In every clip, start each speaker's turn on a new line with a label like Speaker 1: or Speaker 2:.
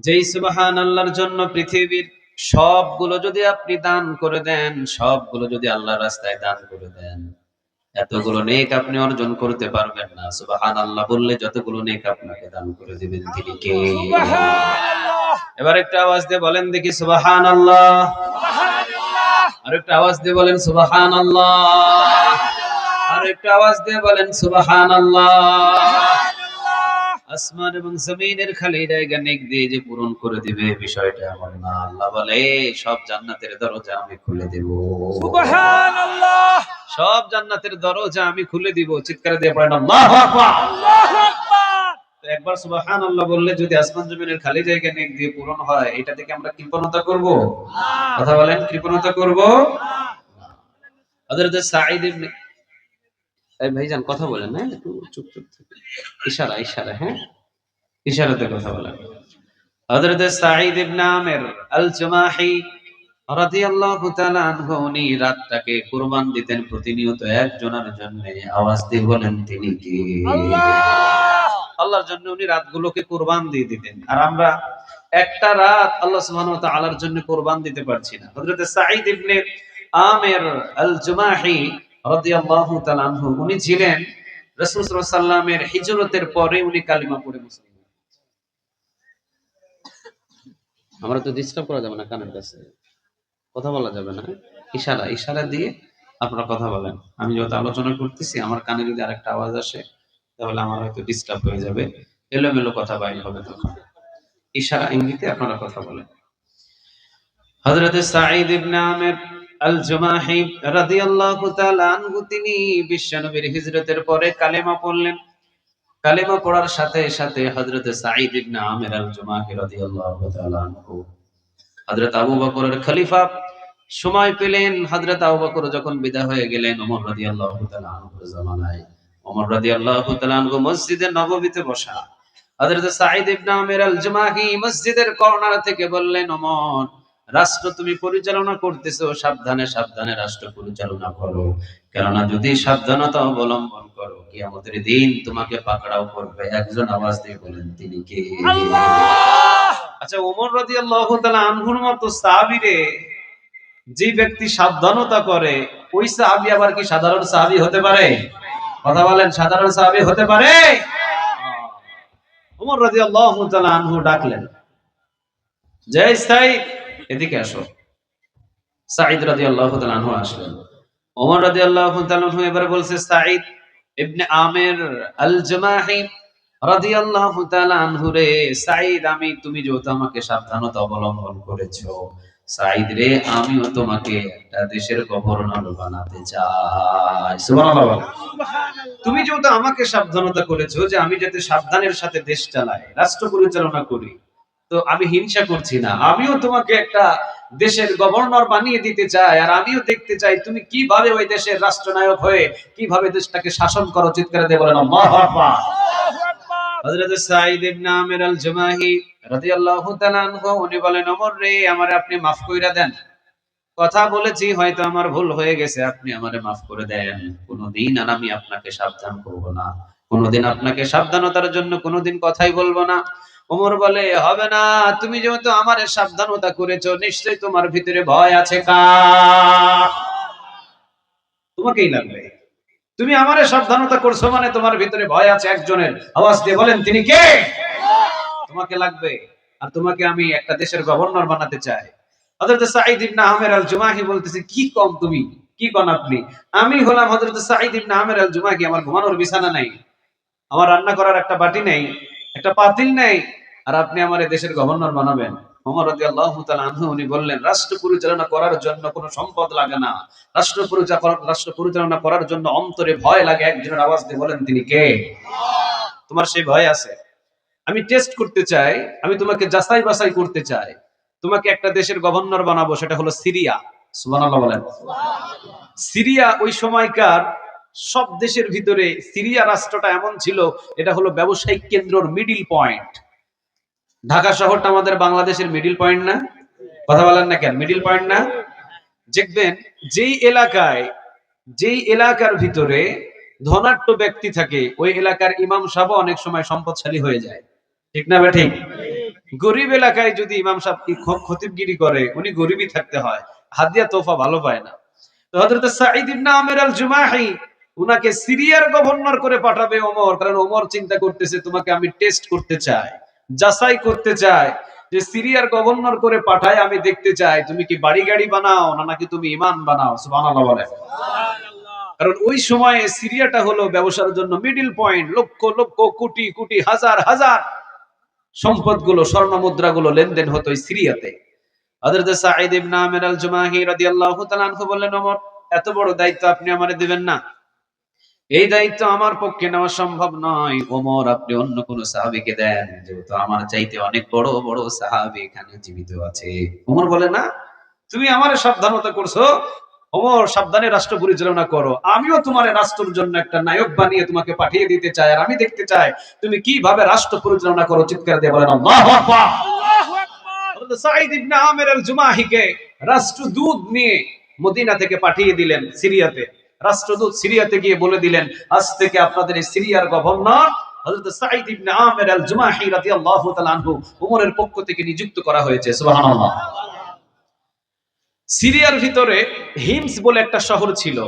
Speaker 1: যেই সুবহানাল্লাহর জন্য পৃথিবীর সবগুলো যদি আপনি দান করে দেন, সবগুলো যদি আল্লাহর রাস্তায় দান করে দেন, এতগুলো নেক আপনি অর্জন করতে পারবেন না। সুবহানাল্লাহ বললে যতগুলো নেক আপনাকে দান করে দিবেন তিনি কে?
Speaker 2: সুবহানাল্লাহ,
Speaker 1: এবার একটা আওয়াজ দিয়ে বলেন দেখি সুবহানাল্লাহ।
Speaker 2: সুবহানাল্লাহ,
Speaker 1: আর একটা আওয়াজ দিয়ে বলেন সুবহানাল্লাহ। আর একটা আওয়াজ দিয়ে বলেন সুবহানাল্লাহ।
Speaker 2: সুবহানাল্লাহ।
Speaker 1: আসমান এবং জমিনের খালি জায়গা নেক দিয়ে যে পূরণ করে দিবে বিষয়টা এমন না। আল্লাহ বলে সব জান্নাতের দরজা আমি খুলে দেব।
Speaker 2: সুবহানাল্লাহ,
Speaker 1: সব জান্নাতের দরজা আমি খুলে দিব। চিৎকার দিয়ে পড়েন আল্লাহু আকবার।
Speaker 2: আল্লাহু আকবার।
Speaker 1: তো একবার সুবহানাল্লাহ বললে যদি আসমান জমিনের খালি জায়গা নেক দিয়ে পূরণ হয়, এটা থেকে আমরা কৃপণতা করব?
Speaker 2: না,
Speaker 1: কথা বলেন, কৃপণতা করব?
Speaker 2: না।
Speaker 1: হযরত সাঈদ ইবনে এই ভাইজান কথা বলেন, হ্যাঁ? একটু চুপ থাকুন। ইশারা, ইশারা, হ্যাঁ? ইশারাতে কথা বলেন। হযরত সাঈদ ইবনে আমির আল জুমাহি রাদিয়াল্লাহু তাআলা আনহু উনি রাতটাকে কুরবান দিতেন প্রতিনিয়ত একজনের জন্য। আওয়াজ দিয়ে বলেন তিনি কে?
Speaker 2: আল্লাহ।
Speaker 1: আল্লাহর জন্য উনি রাতগুলোকে কুরবান দিয়ে দিতেন। আর আমরা একটা রাত আল্লাহ সুবহানাহু ওয়া তাআলার জন্য কুরবান দিতে পারছি না। হযরত সাঈদ ইবনে আমির আল জুমাহি রাদিয়াল্লাহু তাআলা আনহু উনি ছিলেন রাসূল সাল্লাল্লাহু আলাইহি ওয়াসাল্লামের হিজরতের পরে উনি কালিমা পড়ে মুসলিম। আমরা তো ডিস্টার্ব করা যাবে না, কানের কাছে কথা বলা যাবে না। ইশারা ইশারা দিয়ে আপনারা কথা বলেন। আমি যত আলোচনা করতেছি আমার কানে যদি আরেকটা আওয়াজ আসে তাহলে আমার হয়তো ডিস্টার্ব হয়ে যাবে, এলোমেলো কথা বাইর হবে তখন। ইশারা ইঙ্গিতে আপনারা কথা বলেন। হযরত সাঈদ ইবনে আমির আল জুমাহি রাদিয়াল্লাহু তাআলা আনহু তিনি বিশ্বনবীর হিজরতের পরে কালেমা পড়লেন। কালেমা পড়ার সাথে সাথে হযরত সাঈদ ইবনে আমির আল জুমাহি রাদিয়াল্লাহু তাআলা আনহু হযরত আবু বকরের খলিফা সময় পেলেন। হযরত আবু বকর যখন বিদায় হয়ে গেলেন ওমর রাদিয়াল্লাহু তাআলা আনহুর জামানায়, ওমর রাদিয়াল্লাহু তাআলা আনহু মসজিদে নববীতে বসা। হযরত সাঈদ ইবনে আমির আল জুমাহি মসজিদের কর্নার থেকে বললেন, ওমর, রাষ্ট্র তুমি পরিচালনা করতেছো, সাবধানে সাবধানে রাষ্ট্র পরিচালনা করো। কেননা যদি সাবধানতা অবলম্বন করো কিয়ামতের দিন তোমাকে পাকড়াও করবে। একজন আওয়াজ দিয়ে বলেন তিনি কে?
Speaker 2: আল্লাহ।
Speaker 1: আচ্ছা, ওমর রাদিয়াল্লাহু তাআলা আনহুর মতো সাহাবীরে যে ব্যক্তি সাবধানতা করে, ওই সাহাবী আবার কি সাধারণ সাহাবী হতে পারে? কথা বলেন, সাধারণ সাহাবী হতে পারে? ওমর রাদিয়াল্লাহু তাআলা আনহু ডাকলেন, যে সাঈদ এদিকে আসো। সাঈদ রাদিয়াল্লাহু তাআলা আনহু আসলেন। ওমর রাদিয়াল্লাহু তাআলা আনহু এবারে বলছে, সাঈদ ইবনে আমির আল জুমাহি রাদিয়াল্লাহু তাআলা আনহু রে, সাঈদ তুমি যেহেতু আমাকে সাবধানতা অবলম্বন করেছো, সাঈদ রে আমিও তোমাকে একটা দেশের গভর্নর বানাতে চাই। সুবহানাল্লাহ বলেন।
Speaker 2: সুবহানাল্লাহ।
Speaker 1: তুমি যেহেতু আমাকে সাবধানতা করেছো যে আমি যাতে সাবধানের সাথে দেশ চালাই, রাষ্ট্র পরিচালনা করি, তো আমি হিংসা করছি না। আমিও তোমাকে একটা দেশের গভর্নর বানিয়ে দিতে চাই, আর আমিও দেখতে চাই তুমি কিভাবে ওই দেশের রাষ্ট্রনায়ক হয়ে কিভাবে দেশটাকে শাসন করো। চিৎকার দিয়ে বলেন আল্লাহু আকবার।
Speaker 2: আল্লাহু আকবার।
Speaker 1: হযরত সাঈদ ইবনে আমির আল জুমাহি রাদিয়াল্লাহু তাআলা আনহু উনি বলেন, ওমর রে, আমারে আপনি মাফ কইরা দেন। কথা বলেছি, হয়তো আমার ভুল হয়ে গেছে, আপনি আমারে মাফ করে দেন। কোনদিন আর আমি আপনাকে সাবধান করব না, কোনদিন আপনাকে সাবধানতার জন্য কোনদিন কথাই বলবো না। ওমর বলে, হবে না, তুমি যেহেতু আমারে সাবধানতা করেছো, নিশ্চয়ই তোমার ভিতরে ভয় আছে। কার? তোমাকেই লাগবে। তুমি আমারে সাবধানতা করছো মানে তোমার ভিতরে ভয় আছে একজনের। আওয়াজ দিয়ে বলেন তিনি কে? তোমাকে লাগবে। আর তোমাকে আমি একটা দেশের গভর্নর বানাতে চাই। হযরত সাঈদ ইবনে আমির আল জুমাহি বলতেছে, কি কম তুমি, কি কোন আপনি? আমি হলাম হযরত সাঈদ ইবনে আমির আল জুমাহি, আমার ঘুমানোর বিছানা নাই, আমার রান্না করার একটা বাটি নেই, একটা পাতিল নেই, আর আপনি আমার এই দেশের গভর্নর বানাবেন? ওমর রাদিয়াল্লাহু তাআলা আনহু উনি বললেন, রাষ্ট্র পরিচালনা করার জন্য কোনো সম্পদ লাগে না, রাষ্ট্র পরিচালনা করার জন্য অন্তরে ভয় লাগে। একজনের আওয়াজ দিয়ে বলেন তিনি কে? তোমার সেই ভয় আছে? আমি টেস্ট করতে চাই, আমি তোমাকে যাচাই বাছাই করতে চাই। তোমাকে একটা দেশের গভর্নর বানাবো, সেটা হলো সিরিয়া। সুবহানাল্লাহ বলেন। সিরিয়া ওই সময়কার সব দেশের ভিতরে সিরিয়া রাষ্ট্রটা এমন ছিল, এটা হলো ব্যবসায়িক কেন্দ্রর মিডল পয়েন্ট। ঢাকা শহরটা আমাদের বাংলাদেশের মিডল পয়েন্ট না? কথা বলেন না কেন, মিডল পয়েন্ট না? দেখবেন যেই এলাকার ভিতরে ধনাঢ্য ব্যক্তি থাকে, ওই এলাকার ইমাম সাহেব অনেক সময় সম্পদশালী হয়ে যায়। ঠিক না বে ঠিক? গরিব এলাকায় যদি ইমাম সাহেব খতিবগিরি করে, উনি গরিবই থাকতে হয়, হাদিয়া তোফা ভালো পায় না। তো হযরত সাঈদ ইবনে আমির আল জুমাহি উনাকে সিরিয়ার গভর্নর করে পাঠাবে ওমর, কারণ ওমর চিন্তা করতেছে তোমাকে আমি টেস্ট করতে চাই, যাচাই করতে চাই, যে সিরিয়ার গভর্নর করে পাঠায় আমি দেখতে চাই তুমি কি বাড়ি গাড়ি বানাও না নাকি তুমি ইমান বানাও। সুবহানাল্লাহ বলে। কারণ ওই সময়ে সিরিয়াটা হলো ব্যবসার জন্য মিডল পয়েন্ট, লক্ষ লক্ষ কোটি কোটি হাজার হাজার সম্পদগুলো, স্বর্ণ মুদ্রাগুলো লেনদেন হতো এই সিরিয়াতে। হযরত সাঈদ ইবনে আমির আল জুমাহি রাদিয়াল্লাহু তাআলা আনহু বললেন, ওমর এত বড় দায়িত্ব আপনি আমারে দিবেন না, এই দায়িত্ব আমার পক্ষে নেওয়া সম্ভব নয়। ওমর আপনি অন্য কোন সাহাবীকে দেন, যেহেতু আমার চাইতে অনেক বড় বড় সাহাবী এখানে জীবিত আছে। ওমর বলে, না, তুমি আমারে সাবধানতা করছো, ওমর সাবধানে রাষ্ট্র পরিচালনা করো, আমিও তোমার রাষ্ট্রের জন্য একটা নায়ক বানিয়ে তোমাকে পাঠিয়ে দিতে চাই, আর আমি দেখতে চাই তুমি কিভাবে রাষ্ট্র পরিচালনা করো। চিৎকার দিয়ে বলেন আল্লাহু আকবার।
Speaker 2: আল্লাহু আকবার।
Speaker 1: হযরত সাঈদ ইবনে আমির আল জুমাহিকে রাষ্ট্রদূত নিয়ে মদিনা থেকে পাঠিয়ে দিলেন সিরিয়াতে। রাষ্ট্রদূত সিরিয়াতে গিয়ে বলে দিলেন, আজ থেকে আপনাদের এই সিরিয়ার গভর্নর হযরত সাঈদ ইবনে আমির আল জুমাহি রাদিয়াল্লাহু তাআলা আনহু ওমরের পক্ষ থেকে নিযুক্ত করা হয়েছে। সুবহানাল্লাহ। সিরিয়ার ভিতরে হিমস বলে একটা শহর ছিল,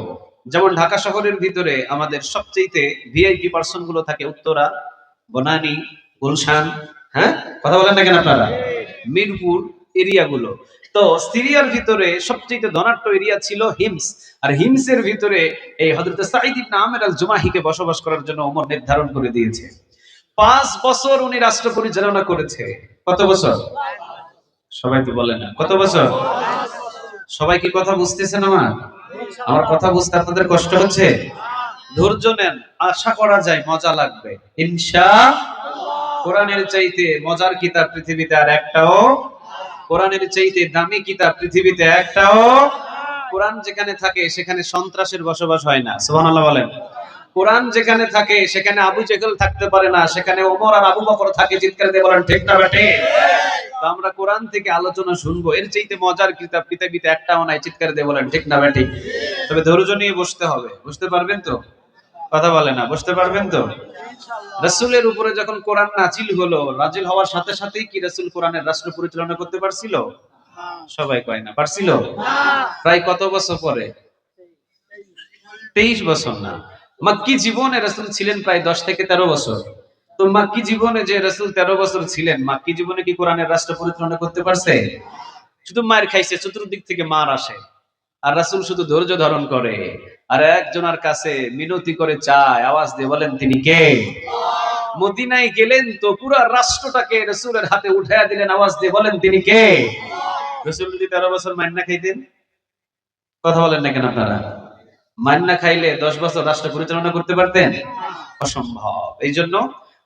Speaker 1: যেমন ঢাকা শহরের ভিতরে আমাদের সবচেয়ে ভিআইপি পার্সন গুলো থাকে উত্তরা, বনানী, গুলশান, হ্যাঁ কথা বলেন না কেন আপনারা, মিরপুর এরিয়াগুলো। তো সিরিয়ার ভিতরে সবচেয়ে ধনাঢ্য এরিয়া ছিল হিমস। আর হিমসের ভিতরে এই হযরত সাঈদ ইবনে আমির আল জুমাহিকে বসবাস করার জন্য ওমর নির্ধারণ করে দিয়েছে। 5 বছর উনি রাষ্ট্র পরিচালনা করেছে। কত বছর? সবাই তো বলে না কত বছর। সবাই কি কথা বুঝতেছেন? আমার কথা বুঝতে আপনাদের কষ্ট হচ্ছে? ধৈর্য নেন, আশা করা যায় মজা লাগবে ইনশাআল্লাহ। কোরআনের চাইতে মজার কিতাব পৃথিবীতে আর একটাও, কোরআনের চাইতে দামি কিতাব পৃথিবীতে একটাও। কোরআন যেখানে থাকে সেখানে সন্ত্রাসের বসবাস হয় না। সুবহানাল্লাহ বলেন। কোরআন যেখানে থাকে সেখানে আবু জেহেল থাকতে পারে না, সেখানে ওমর আর আবু বকর থাকে। চিৎকার দিয়ে বলেন ঠিক না বেঠে? তো আমরা কোরআন থেকে আলোচনা শুনবো, এর চাইতে মজার কিতাব পৃথিবীতে একটাও নাই। চিৎকার দিয়ে বলেন ঠিক না বেঠে? তবে ধৈর্য নিয়ে বসতে হবে। বুঝতে পারবেন তো? কথা বলে না, বুঝতে পারবেন তো? রাসূলের উপরে যখন কোরআন নাজিল হলো, নাজিল হওয়ার সাথে সাথেই কি রাসূল কোরআনের রাষ্ট্র পরিচালনা করতে পারছিল? সবাই কয় না পারছিল। প্রায় কত বছর পরে? 23 বছর না, মক্কি জীবনে রাসূল ছিলেন প্রায় 10 থেকে 13 বছর। তো মক্কি জীবনে যে রাসূল 13 বছর ছিলেন, মক্কি জীবনে কি কোরআনের রাষ্ট্র পরিচালনা করতে পারছে? শুধু মার খাইছে, চতুর্দিক থেকে মার আসে, আর রাসূল শুধু ধৈর্য ধারণ করে, আর একজনের কাছে মিনতি করে চায়, আওয়াজ দিয়ে বলেন তিনি কে? মদিনায় গেলেন তো পুরো রাষ্ট্রটাকে রাসূলের হাতে উঠায়া দিলেন, আওয়াজ দিয়ে বলেন তিনি কে? রাসূল যদি 13 বছর মান্না খাইতেন, কথা বলেন না কেন আপনারা? মান্না খাইলে 10 বছর রাষ্ট্র পরিচালনা করতে পারতেন? অসম্ভব। এই জন্য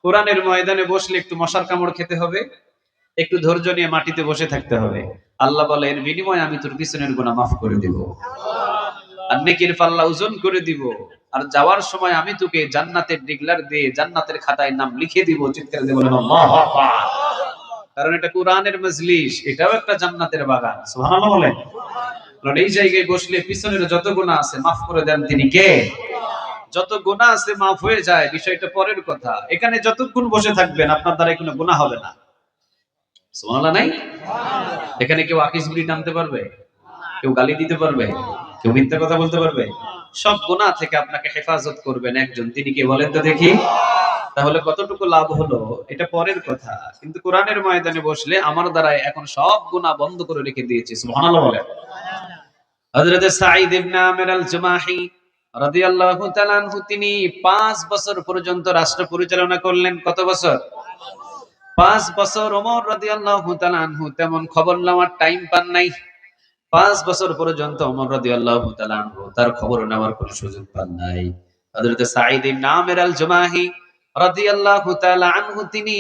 Speaker 1: কোরআনের ময়দানে বসলে একটু মশার কামড় খেতে হবে, একটু ধৈর্য নিয়ে মাটিতে বসে থাকতে হবে। আল্লাহ বলে, এর বিনিময়ে আমি তোর পিছনের গুনাহ মাফ করে দেব, আর নেকির পাল্লা ওজন করে দিব, আর যাওয়ার সময় আমি তোকে জান্নাতের ডিগলার দিয়ে জান্নাতের খাতায় নাম লিখে দিব। চিৎকার দিয়ে বলেন আল্লাহু আকবার। কারণ এটা কোরআনের মজলিস, এটাও একটা জান্নাতের বাগান। সুবহানাল্লাহ বলেন। কারণ এই জায়গায় বসলে পিছনের যত গুনাহ আছে মাফ করে দেন তিনি কে? যত গুনাহ আছে মাফ হয়ে যায়, বিষয়টা পরের কথা। এখানে যতক্ষণ বসে থাকবেন আপনার দ্বারা কোনো গুনাহ হবে না। সুবহানাল্লাহ নাই? এখানে কেউ আকিস বিড়ি টানতে পারবে? কেউ গালি দিতে পারবে? কেউ মিথ্যা কথা বলতে পারবে? সব গুনাহ থেকে আপনাকে হেফাজত করবেন একজন, তিনি কে বলেন তো দেখি? তাহলে কতটুকু লাভ হলো এটা পরের কথা, কিন্তু কোরআনের ময়দানে বসলে আমার দ্বারা এখন সব গুনাহ বন্ধ করে রেখে দিয়েছি। সুবহানাল্লাহ বলেন। হযরত সাঈদ ইবনে আমির আল জুমাহি রাদিয়াল্লাহু তাআলা আনহু তিনি 5 বছর পর্যন্ত রাষ্ট্র পরিচালনা করলেন। কত বছর? 5 বছর। ওমর রাদিয়াল্লাহু তাআলা আনহু তেমন খবর নেওয়ার টাইম পান নাই। 5 বছর পর্যন্ত ওমর রাদিয়াল্লাহু তাআলা আনহু তার খবর নেওয়ার কোনো সুযোগ পান নাই। হযরত সাঈদ ইবনে আমির আল জুমাহি রাদিয়াল্লাহু তাআলা আনহু তিনি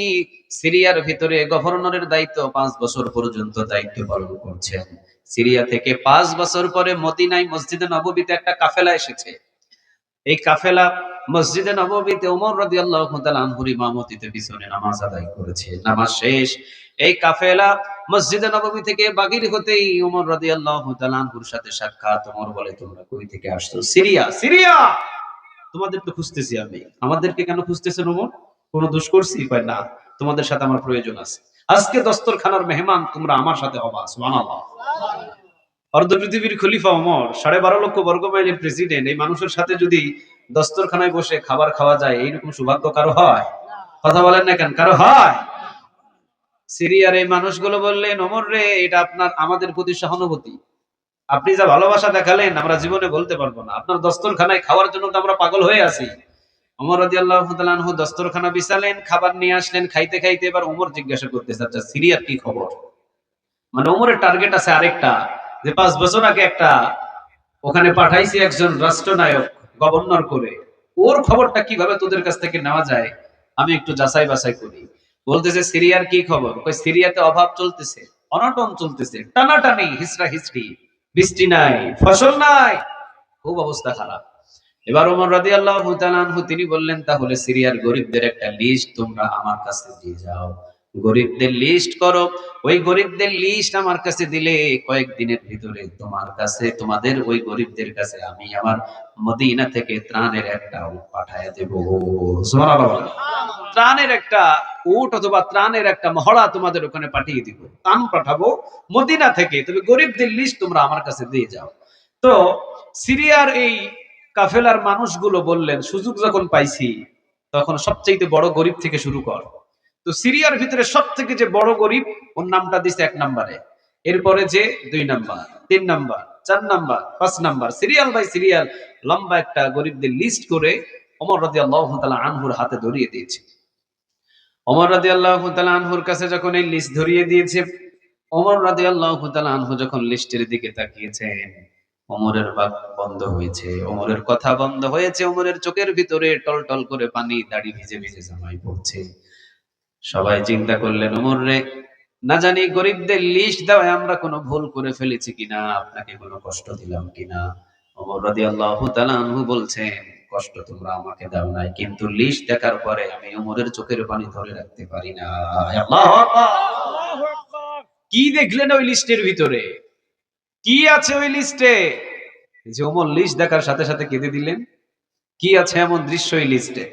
Speaker 1: সিরিয়ার ভিতরে গভর্নরের দায়িত্ব 5 বছর পর্যন্ত দায়িত্ব পালন করছেন। সিরিয়া থেকে 5 বছর পরে মদিনায় মসজিদে নববীতে একটা কাফেলা এসেছে। এই কাফেলা মসজিদে নববীতে ওমর রাদিয়াল্লাহু তাআলা আনহুর ইমামতিতে পিছনে নামাজ আদায় করেছে। নামাজ শেষ এই কাফেলা মসজিদে নববী থেকে বাগির হতেই ওমর রাদিয়াল্লাহু তাআলা আনহুর সাথে সাক্ষাৎ। ওমর বলে, তোমরা কই থেকে আসছো? সিরিয়া। সিরিয়া, তোমাদের তো খুঁজতেছি আমি। আমাদেরকে কেন খুঁজতেছেন ওমর? কোন দোষ করছি? কয় না, তোমাদের সাথে আমার প্রয়োজন আছে। আজকে দস্তরখানার মেহমান তোমরা আমার সাথে হবা, সুবহানাল্লাহ। অর্ধ পৃথিবীর খলিফা ওমর, 12.5 লক্ষ বর্গ মাইলের প্রেসিডেন্ট, এই মানুষের সাথে যদি দস্তরখানায় বসে খাবার খাওয়া যায়, এইরকম সৌভাগ্য কারো হয়? কথা বলেন না কেন, কারো হয়? সিরিয়ার এই মানুষগুলো বললেন, ওমর রে, এটা আপনার আমাদের প্রতি সহানুভূতি। আপনি যা ভালোবাসা দেখালেন আমরা জীবনে বলতে পারবো না। আপনার দস্তরখানায় খাওয়ার জন্য তো আমরা পাগল হয়ে আছি। ওমর রাদিয়াল্লাহু তাআলা আনহু দস্তরখানা বিছালেন, খাবার নিয়ে আসলেন, খাইতে খাইতে এবার ওমর জিজ্ঞাসা করতেছে, আচ্ছা সিরিয়ার কি খবর? মানে ওমরের টার্গেট আছে আরেকটা, যে 5 বছর আগে একটা ওখানে পাঠাইছি একজন রাষ্ট্রনায়ক গভর্নর করে, ওর খবরটা কিভাবে তোদের কাছ থেকে নেওয়া যায় আমি একটু যাচাই বাছাই করি। বলতেছে সিরিয়ার কি খবর? কই সিরিয়াতে অভাব চলতেছে, অনটন চলতেছে, টানাটানি, হিসরা হিসরি, বৃষ্টি নাই, ফসল নাই, খুব অবস্থা খারাপ। এবার ওমর রাদিয়াল্লাহু তাআলা আনহু তিনি বললেন, তাহলে সিরিয়ার গরিবদের একটা লিস্ট তোমরা আমার কাছে দিয়ে যাও, গরিবদের লিস্ট করো। ওই গরিবদের লিস্ট আমার কাছে দিলে কয়েকদিনের ভিতরে তোমার কাছে, তোমাদের ওই গরিবদের কাছে আমি আমার মদিনা থেকে ত্রাণের একটা উট পাঠায় দেব। সুবহানাল্লাহ বলেন। ত্রাণের একটা উট অথবা ত্রাণের একটা মহড়া তোমাদের ওখানে পাঠিয়ে দিব, ত্রাণ পাঠাবো মদিনা থেকে, তবে গরিবদের লিস্ট তোমরা আমার কাছে দিয়ে যাও। তো সিরিয়ার এই কাফেলার মানুষগুলো বললেন, সুযোগ যখন পাইছি তখন সবচেয়ে বড় গরিব থেকে শুরু কর। তো সিরিয়ার ভিতরে সব থেকে যে বড় গরিব, ওর নামটা দিছে 1 নম্বরে, এরপরে যে 2 number, 3 number, 4 number, 5 number, serial by serial লম্বা একটা গরিবদের লিস্ট করে ওমর রাদিয়াল্লাহু তাআলা আনহুর হাতে ধরিয়ে দিয়েছে। ওমর রাদিয়াল্লাহু তাআলা আনহুর কাছে যখন এই লিস্ট ধরিয়ে দিয়েছে, ওমর রাদিয়াল্লাহু তাআলা আনহু যখন লিস্টের দিকে তাকিয়েছেন, ওমরের বাক বন্ধ হয়েছে, ওমরের কথা বন্ধ হয়েছে, ওমরের চোখের ভিতরে টলটল করে পানি, দাড়ি ভিজে ভিজে জামাই পড়ছে। সবাই চিন্তা করলেন, ওমর রে, না জানি গরিবদের লিস্ট দেওয়ায় আমরা কোনো ভুল করে ফেলেছি কিনা, আপনাকে কোনো কষ্ট দিলাম কিনা। ওমর রাদিয়াল্লাহু তাআলা আনহু বলছেন, কষ্ট তোমরা আমাকে দাও নাই, কিন্তু লিস্ট দেখার পরে আমি ওমরের চোখের পানি ধরে রাখতে পারি না। আল্লাহু আকবার।
Speaker 2: আল্লাহু আকবার।
Speaker 1: কি দেখলেন ওই লিস্টের ভিতরে? কি আছে ওই লিস্টে? যে ওমর লিস্ট দেখার সাথে সাথে কেঁদে দিলেন। কি আছে এমন দৃশ্য এই লিস্টে?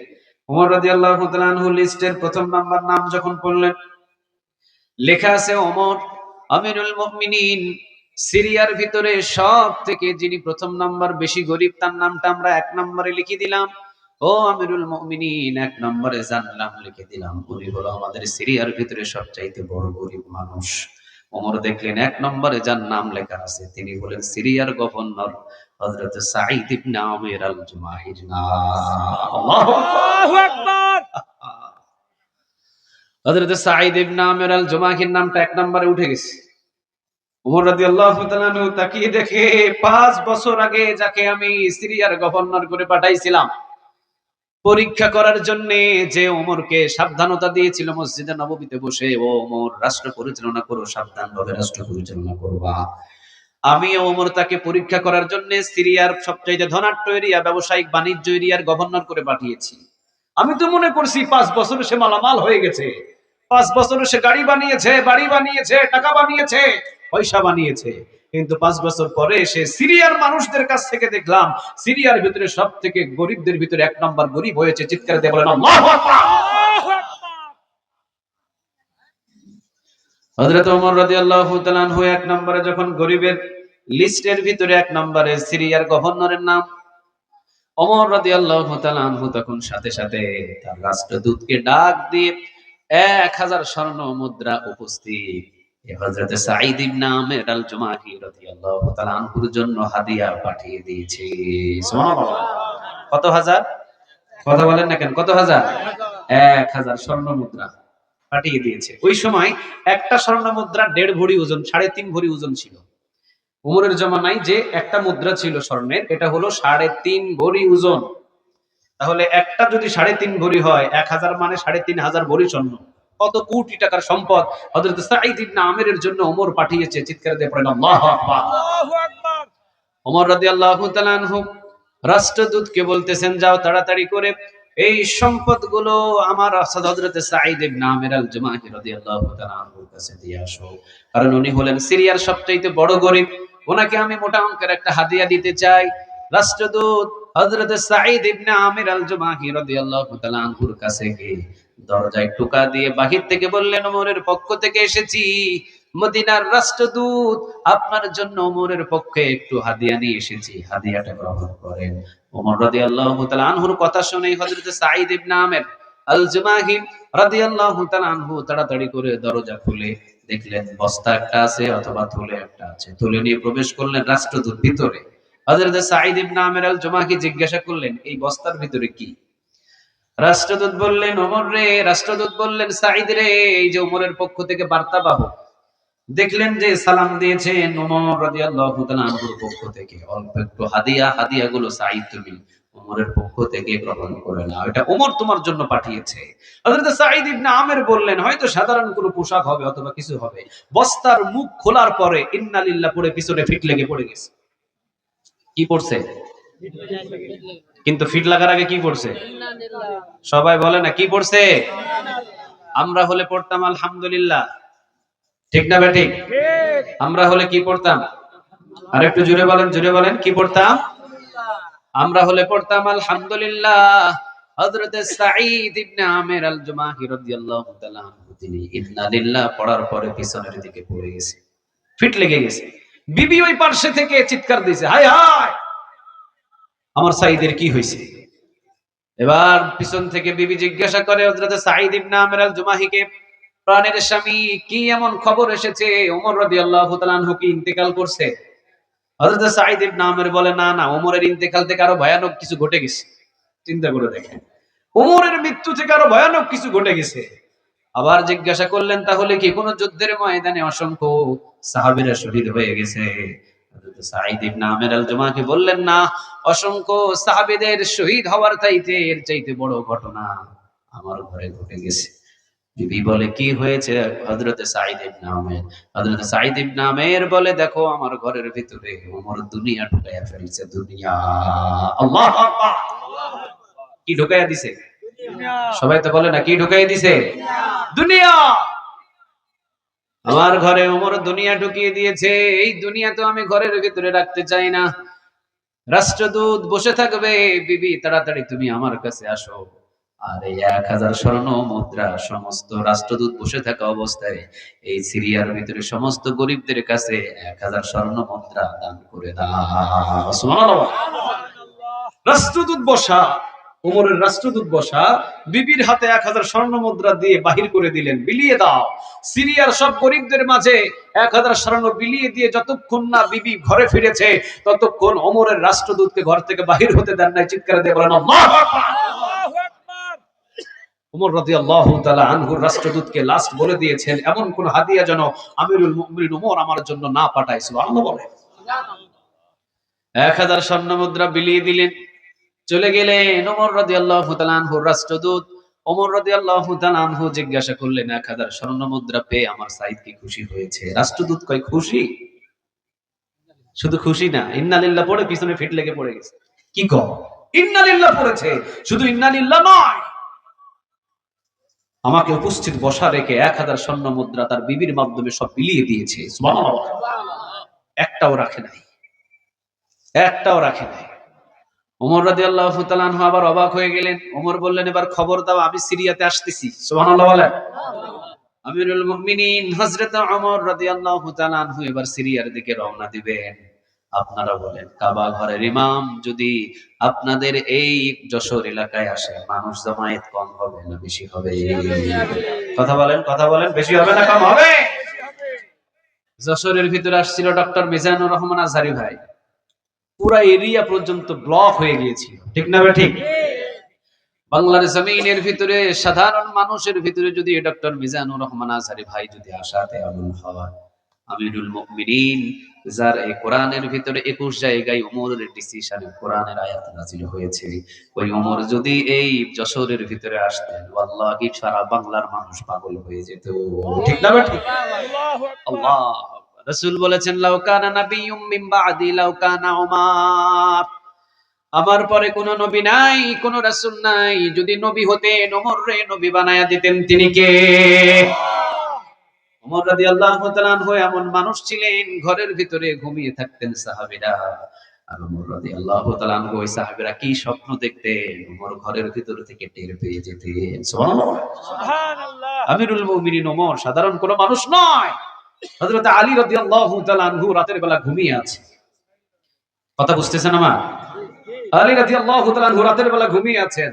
Speaker 1: ওমর রাদিয়াল্লাহু তাআলা আনহু লিস্টের 1 নাম্বার নাম যখন পড়লেন, লেখা আছে ওমর আমিরুল মুমিনিন। সিরিয়ার ভিতরে সব থেকে যিনি 1 নাম্বার বেশি গরিব, তার নামটা আমরা 1 নাম্বারে লিখে দিলাম। ও আমিরুল মুমিনিন, 1 নাম্বারে যার নাম লিখে দিলাম, উনি হলো আমাদের সিরিয়ার ভিতরে সবচাইতে বড় গরিব মানুষ। ওমর দেখলেন 1 নম্বরে যার নাম লেখা আছে তিনি হলেন সিরিয়ার গভর্নর হযরত সাঈদ ইবনে আমির আল জুমাহির নাম। আল্লাহু
Speaker 2: আল্লাহু আকবার।
Speaker 1: আকবার। হযরত সাঈদ ইবনে আমির আল জুমাহির নামটা 1 নম্বরে উঠে গেছে। ওমর রাদিয়াল্লাহু তাআলা আনহু তাকিয়ে দেখে 5 বছর আগে যাকে আমি সিরিয়ার গভর্নর করে পাঠাইছিলাম পরীক্ষা করার জন্য, যে ওমরকে সাবধানতা দিয়েছিল মসজিদে নববীতে বসে, ও ওমর রাষ্ট্র পরিচালনা করো, সাবধানভাবে রাষ্ট্র পরিচালনা করবা, আমি ওমর তাকে পরীক্ষা করার জন্য সিরিয়ার সবচেয়ে ধনাঢ্য এরিয়া, ব্যবসায়িক বাণিজ্য এরিয়ার গভর্নর করে পাঠিয়েছি। আমি তো মনে করছি 5 বছরে সে মালামাল হয়ে গেছে, 5 বছরে সে গাড়ি বানিয়েছে, বাড়ি বানিয়েছে, টাকা বানিয়েছে, পয়সা বানিয়েছে, কিন্তু 5 বছর পরে সে সিরিয়ার মানুষদের কাছ থেকে দেখলাম সিরিয়ার ভিতরে সব থেকে গরিবদের ভিতরে 1 নম্বর গরিব হয়েছে। চিৎকার দিয়ে বলেন আল্লাহু আকবার।
Speaker 2: আল্লাহু আকবার।
Speaker 1: হযরত ওমর রাদিয়াল্লাহু তাআলা আনহু 1 নম্বরে যখন গরিবের লিস্টের ভিতরে 1 নম্বরে সিরিয়ার গভর্নরের নাম, ওমর রাদিয়াল্লাহু তাআলা আনহু তখন সাথে সাথে তার রাষ্ট্রদূতকে ডাক দিয়ে 1000 স্বর্ণ মুদ্রা উপস্থিত হযরত সাঈদ ইবনে আমির আল জুমাহি রাদিয়াল্লাহু তাআলা আনহুর জন্য হাদিয়া পাঠিয়ে দিয়েছে। সুবহানাল্লাহ। কত হাজার? কথা বলেন না কেন, কত হাজার? 1000 স্বর্ণ মুদ্রা পাঠিয়ে দিয়েছে। ওই সময় একটা স্বর্ণ মুদ্রা 1.5 ভরি ওজন, 3.5 ভরি ওজন ছিল। উমরের জমানায় যে একটা মুদ্রা ছিল স্বর্ণের, এটা হলো 3.5 ভরি ওজন। তাহলে একটা যদি 3.5 ভরি হয়, 1000 মানে 3.5 ভরি স্বর্ণ, কত কোটি টাকার সম্পদ হযরত সাঈদ ইবনে আমিরের জন্য ওমর পাঠিয়েছে। চিৎকার দিয়ে পড়েন আল্লাহু আকবার।
Speaker 2: আল্লাহু আকবার।
Speaker 1: ওমর রাদিয়াল্লাহু তাআলা আনহু রাষ্ট্রদূতকে বলতেছেন, যাও তাড়াতাড়ি করে এই সম্পদগুলো আমার হযরত সাঈদ ইবনে আমির আল জুমাহি রাদিয়াল্লাহু তাআলা আনহুর কাছে দিয়ে আসো, কারণ উনি হলেন সিরিয়ার সবচেয়ে বড় গরিব, ওনাকে আমি মোটা অঙ্কের একটা হাদিয়া দিতে চাই। রাষ্ট্রদূত হযরত সাঈদ ইবনে আমির আল জুমাহি রাদিয়াল্লাহু তাআলা আনহুর কাছে গিয়ে দরজায় টোকা দিয়ে বাহির থেকে বললেন, ওমরের পক্ষ থেকে এসেছি, মদিনার রাষ্ট্রদূত, আপনার জন্য ওমরের পক্ষে একটু হাদিয়া নিয়ে এসেছি, হাদিয়াটা গ্রহণ করেন। ওমর রাদিয়াল্লাহু তাআলা আনহুর কথা শুনে হযরত সাঈদ ইবনে আমের আল জুমাহি রাদিয়াল্লাহু তাআলা আনহু তাড়াতাড়ি করে দরজা খুলে দেখলেন বস্তা একটা আছে অথবা থলে একটা আছে, থলে নিয়ে প্রবেশ করলেন রাষ্ট্রদূত ভিতরে। হযরত সাঈদ ইবনে আমের আল জুমাহি জিজ্ঞাসা করলেন, এই বস্তার ভিতরে কি? রাষ্ট্রদূত বললেন, ওমর রে। রাষ্ট্রদূত বললেন, সাঈদ রে, এই যে ওমরের পক্ষ থেকে বার্তাবাহক। দেখলেন যে সালাম দিয়েছেন ওমর রাদিয়াল্লাহু তাআলা আনহুর পক্ষ থেকে, অল্প একটু হাদিয়া, হাদিয়াগুলো সাঈদ তুমি ওমরের পক্ষ থেকে গ্রহণ করে নাও, এটা ওমর তোমার জন্য পাঠিয়েছে। হযরত সাঈদ ইবনে আমের বললেন, হয়তো সাধারণ কোনো পোশাক হবে অথবা কিছু হবে। বস্তার মুখ খোলার পরে ইন্না লিল্লাহ পড়ে পিছনে ফিট লেগে পড়ে গেছে। কি পড়ছে? কিন্তু ফিট লাগার আগে কি পড়ছে? সবাই বলে না কি পড়ছে? আমরা হলে পড়তাম আলহামদুলিল্লাহ, ঠিক না বেঠিক?
Speaker 2: ঠিক।
Speaker 1: আমরা হলে কি পড়তাম? আর একটু জোরে বলেন, জোরে বলেন, কি পড়তাম? আমরা হলে পড়তাম আলহামদুলিল্লাহ। হযরত সাঈদ ইবনে আমের আল জুমাহি রাদিয়াল্লাহু তাআলা আনহু তিনি ইন্না লিল্লাহ পড়ার পরে পিছনের দিকে পড়ে গেছে, ফিট লেগে গেছে। বিবি ওই পাশে থেকে চিৎকার দিয়েছে, হায় হায়, আমার সাঈদের কি হয়েছে? এবার পিছন থেকে বিবি জিজ্ঞাসা করে হযরত সাঈদ ইবনে আমের আল জুমাহিকে, প্রাণের স্বামী, কি এমন খবর এসেছে? ওমর রাদিয়াল্লাহু তাআলা আনহু কি ইন্তেকাল করছে? হযরত সাঈদ ইবনে আমের বলে, না না, ওমরের ইন্তেকাল থেকে আরো ভয়ানক কিছু ঘটে গেছে। চিন্তা করে দেখেন, ওমরের মৃত্যু থেকে আরো ভয়ানক কিছু ঘটে গেছে। আবার জিজ্ঞাসা করলেন, তাহলে কি কোন যুদ্ধের ময়দানে অসংখ্য সাহাবীরা শহীদ হয়ে গেছে? হযরত সাঈদ ইবনে আমের আল জুমাহি বললেন, না, অসংখ্য সাহাবীদের শহীদ হওয়ার চাইতে এর চাইতে বড় ঘটনা আমার ঘরে ঘটে গেছে। বিবি বলে, কি হয়েছে হযরতে সাঈদ ইবনে আমের? হযরত সাঈদ ইবনে আমের বলে, দেখো আমার ঘরের ভিতরে ওমর দুনিয়া ঢুকাইয়া ফেলছে, দুনিয়া। আল্লাহু আকবার। কি ঢুকাইয়া দিছে?
Speaker 2: দুনিয়া।
Speaker 1: সবাই তো বলে না, কি ঢুকাইয়া দিছে? দুনিয়া। আমার ঘরে ওমর দুনিয়া ঢুকিয়ে দিয়েছে। এই দুনিয়া তো আমি ঘরের ভিতরে রাখতে চাই না। রাষ্ট্রদূত বসে থাকবে, বিবি তাড়াতাড়ি তুমি আমার কাছে আসো। আর এই 1000 স্বর্ণ মুদ্রা সমস্ত রাষ্ট্রদূত বসে থাকা অবস্থায় এই সিরিয়ার ভিতরে সমস্ত গরিবদের কাছে 1000 স্বর্ণ মুদ্রা দান করে দাও। সুবহানাল্লাহ। রাষ্ট্রদূত বসা, ওমরের রাষ্ট্রদূত বসা, বিবির হাতে 1000 স্বর্ণ মুদ্রা দিয়ে বাহির করে দিলেন, বিলিয়ে দাও। সিরিয়ার সব গরিবদের মাঝে 1000 স্বর্ণ বিলিয়ে দিয়ে যতক্ষণ না বিবি ঘরে ফিরেছে ততক্ষণ ওমরের রাষ্ট্রদূতকে ঘর থেকে বাহির হতে দেন নাই। চিৎকার দিয়ে বলেন আল্লাহু আকবার।
Speaker 2: আল্লাহু আকবার।
Speaker 1: ওমর রাদিয়াল্লাহু তাআলা আনহুর রাষ্ট্রদূতকে লাস্ট বলে দিয়েছেন, এমন কোন হাদিয়া যেন আমিরুল মুমিনিন ওমর আমার জন্য না পাঠায়। সুবহানাল্লাহ বলে। 1000 স্বর্ণ মুদ্রা বিলিয়ে দিলেন, চলে গেলেন। ওমর রাদিয়াল্লাহু তাআলা আনহুর রাষ্ট্রদূত ওমর রাদিয়াল্লাহু তাআলা আনহু জিজ্ঞাসা করলেন, 1000 স্বর্ণ মুদ্রা পেয়ে আমার সাঈদ কি খুশি হয়েছে? রাষ্ট্রদূত কয়, খুশি? শুধু খুশি না, ইন্না লিল্লাহ পড়ে পিছনে ফিট লেগে পড়ে গেছে। কি কও? ইন্না লিল্লাহ পড়েছে, শুধু ইন্না লিল্লাহ নয়, আমাকে উপস্থিত বসা রেখে 1000 স্বর্ণ মুদ্রা তার বিবির মাধ্যমে সব বিলিয়ে দিয়েছে। সুবহানাল্লাহ। একটাও রাখে নাই, একটাও রাখে নাই। ওমর রাদিয়াল্লাহু তাআলা আনহু আবার অবাক হয়ে গেলেন। ওমর বললেন, এবার খবর দাও, আমি সিরিয়াতে আসতেছি। সুবহানাল্লাহ বলেন। আমিরুল মুমিনিন হযরত ওমর রাদিয়াল্লাহু তাআলা আনহু এবার সিরিয়ার দিকে রওনা দিবেন। আপনারা বলেন, কাবা ঘরের ইমাম যদি আপনাদের এই যশোর এলাকায় আসে, মানুষ জমায়েত কম হবে না বেশি হবে? কথা বলেন, কথা বলেন, বেশি হবে না কম হবে?
Speaker 2: বেশি হবে।
Speaker 1: যশোরের ভিতরে আসছিল ডক্টর মিজানুর রহমান আজহারী ভাই, পুরা এরিয়া পর্যন্ত ব্লক হয়ে গিয়েছিল, ঠিক না ভাই? ঠিক। বাংলার জমিনের ভিতরে সাধারণ মানুষের ভিতরে যদি ডক্টর মিজানুর রহমান আজহারী ভাই যদি আসাতে এমন হয়, আমিরুল মুমিনিন যার এই কোরআনের ভিতরে 21 জায়গায় ওমরের ডিসিশনে কোরআনের আয়াত নাযিল হয়েছে, ওই ওমর যদি এই যশোরের ভিতরে আসতেন, ওয়াল্লাহি সারা বাংলার মানুষ পাগল হয়ে যেত, ঠিক না ভাই? ঠিক।
Speaker 2: আল্লাহু আকবার।
Speaker 1: আল্লাহ, রাসূল বলেছেন, লাউ কানা নাবিয়্যুম মিন বা'দি লাউ কানা উমার, আমার পরে কোন নবী নাই, কোন রাসূল নাই, যদি নবী হতেন ওমর রে নবী বানায়া দিতেন। তিনি কে? ওমর রাদিয়াল্লাহু তাআলা আনহু এমন মানুষ ছিলেন, ঘরের ভিতরে ঘুমিয়ে থাকতেন সাহাবীরা, আর ওমর রাদিয়াল্লাহু তাআলা আনহু ওই সাহাবীরা কি স্বপ্ন দেখতেন ওমর ঘরের ভিতর থেকে টের পেয়ে যেতেন। সুবহানাল্লাহ।
Speaker 2: সুবহানাল্লাহ।
Speaker 1: আমিরুল মুমিনিন ওমর সাধারণ কোনো মানুষ নয়। হযরত আলী রাদিয়াল্লাহু তাআলা আনহু রাতের বেলা ঘুমিয়ে আছে। কথা বুঝতেছেন আমার? আলী রাদিয়াল্লাহু তাআলা আনহু রাতের বেলা ঘুমিয়ে আছেন।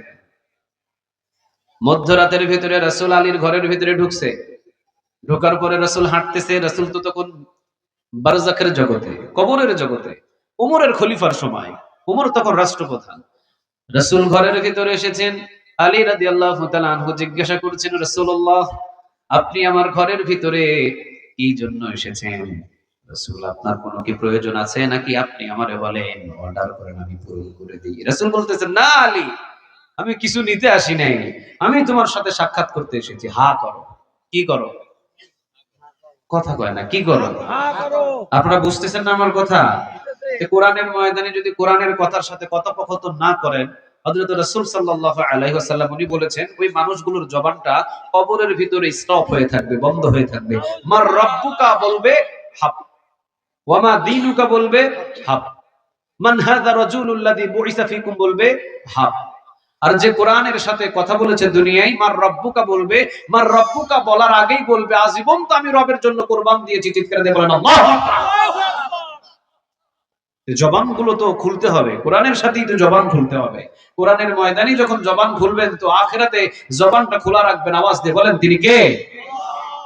Speaker 1: মধ্যরাতের ভিতরে রাসূল আলীর ঘরের ভিতরে ঢুকছে। ঢোকার পরে রাসূল হাঁটতেছে। রাসূল তো তখন বারজাখের জগতে, কবরের জগতে, ওমরের খলিফার সময়। ওমর তখন রাষ্ট্রপ্রধান। রাসূল ঘরের ভিতরে এসেছেন। আলী রাদিয়াল্লাহু তাআলা আনহু জিজ্ঞাসা করছেন, রাসূলুল্লাহ আপনি আমার ঘরের ভিতরে কি জন্য এসেছেন? রাসূল আপনার কোনো কি প্রয়োজন আছে নাকি আপনি আমারে বলেন, অর্ডার করেন আমি পূরণ করে দিই। রাসূল বলতেছেন, না আলী, আমি কিছু নিতে আসি নাই, আমি তোমার সাথে সাক্ষাৎ করতে এসেছি। হা করো। কি করো? কথা কয় না, কি করো?
Speaker 2: হ্যাঁ করো।
Speaker 1: আপনারা বুঝতেছেন না আমার কথা? কোরআনের ময়দানে যদি কোরআনের কথার সাথে কথোপকথন না করেন, হযরত রাসূল সাল্লাল্লাহু আলাইহি ওয়াসাল্লাম উনি বলেছেন ওই মানুষগুলোর জবানটা কবরের ভিতরে স্টপ হয়ে থাকবে, বন্ধ হয়ে থাকবে। মার রাব্বুকা বলবে হাব, ওয়া মা দীনুকা বলবে হাব, মান হাযা রাজুলুল লাযী বুইসা ফীকুম বলবে হাব। আর যে কোরআনের সাথে কথা বলেছে দুনিয়ায়, মার রব্বুকা বলবে, মার রব্বুকা বলার আগেই বলবে আজীবন তো আমি রবের জন্য কুরবান দিয়েছি। চিৎকার দিয়ে বলেন আল্লাহু আকবার।
Speaker 2: আল্লাহু আকবার।
Speaker 1: জবানগুলো তো খুলতে হবে, কোরআনের সাথেই তো জবান খুলতে হবে। কোরআনের ময়দানে যখন জবান খুলবেন তো আখিরাতে জবানটা খোলা রাখবেন। আওয়াজ দিয়ে বলেন তিনি কে?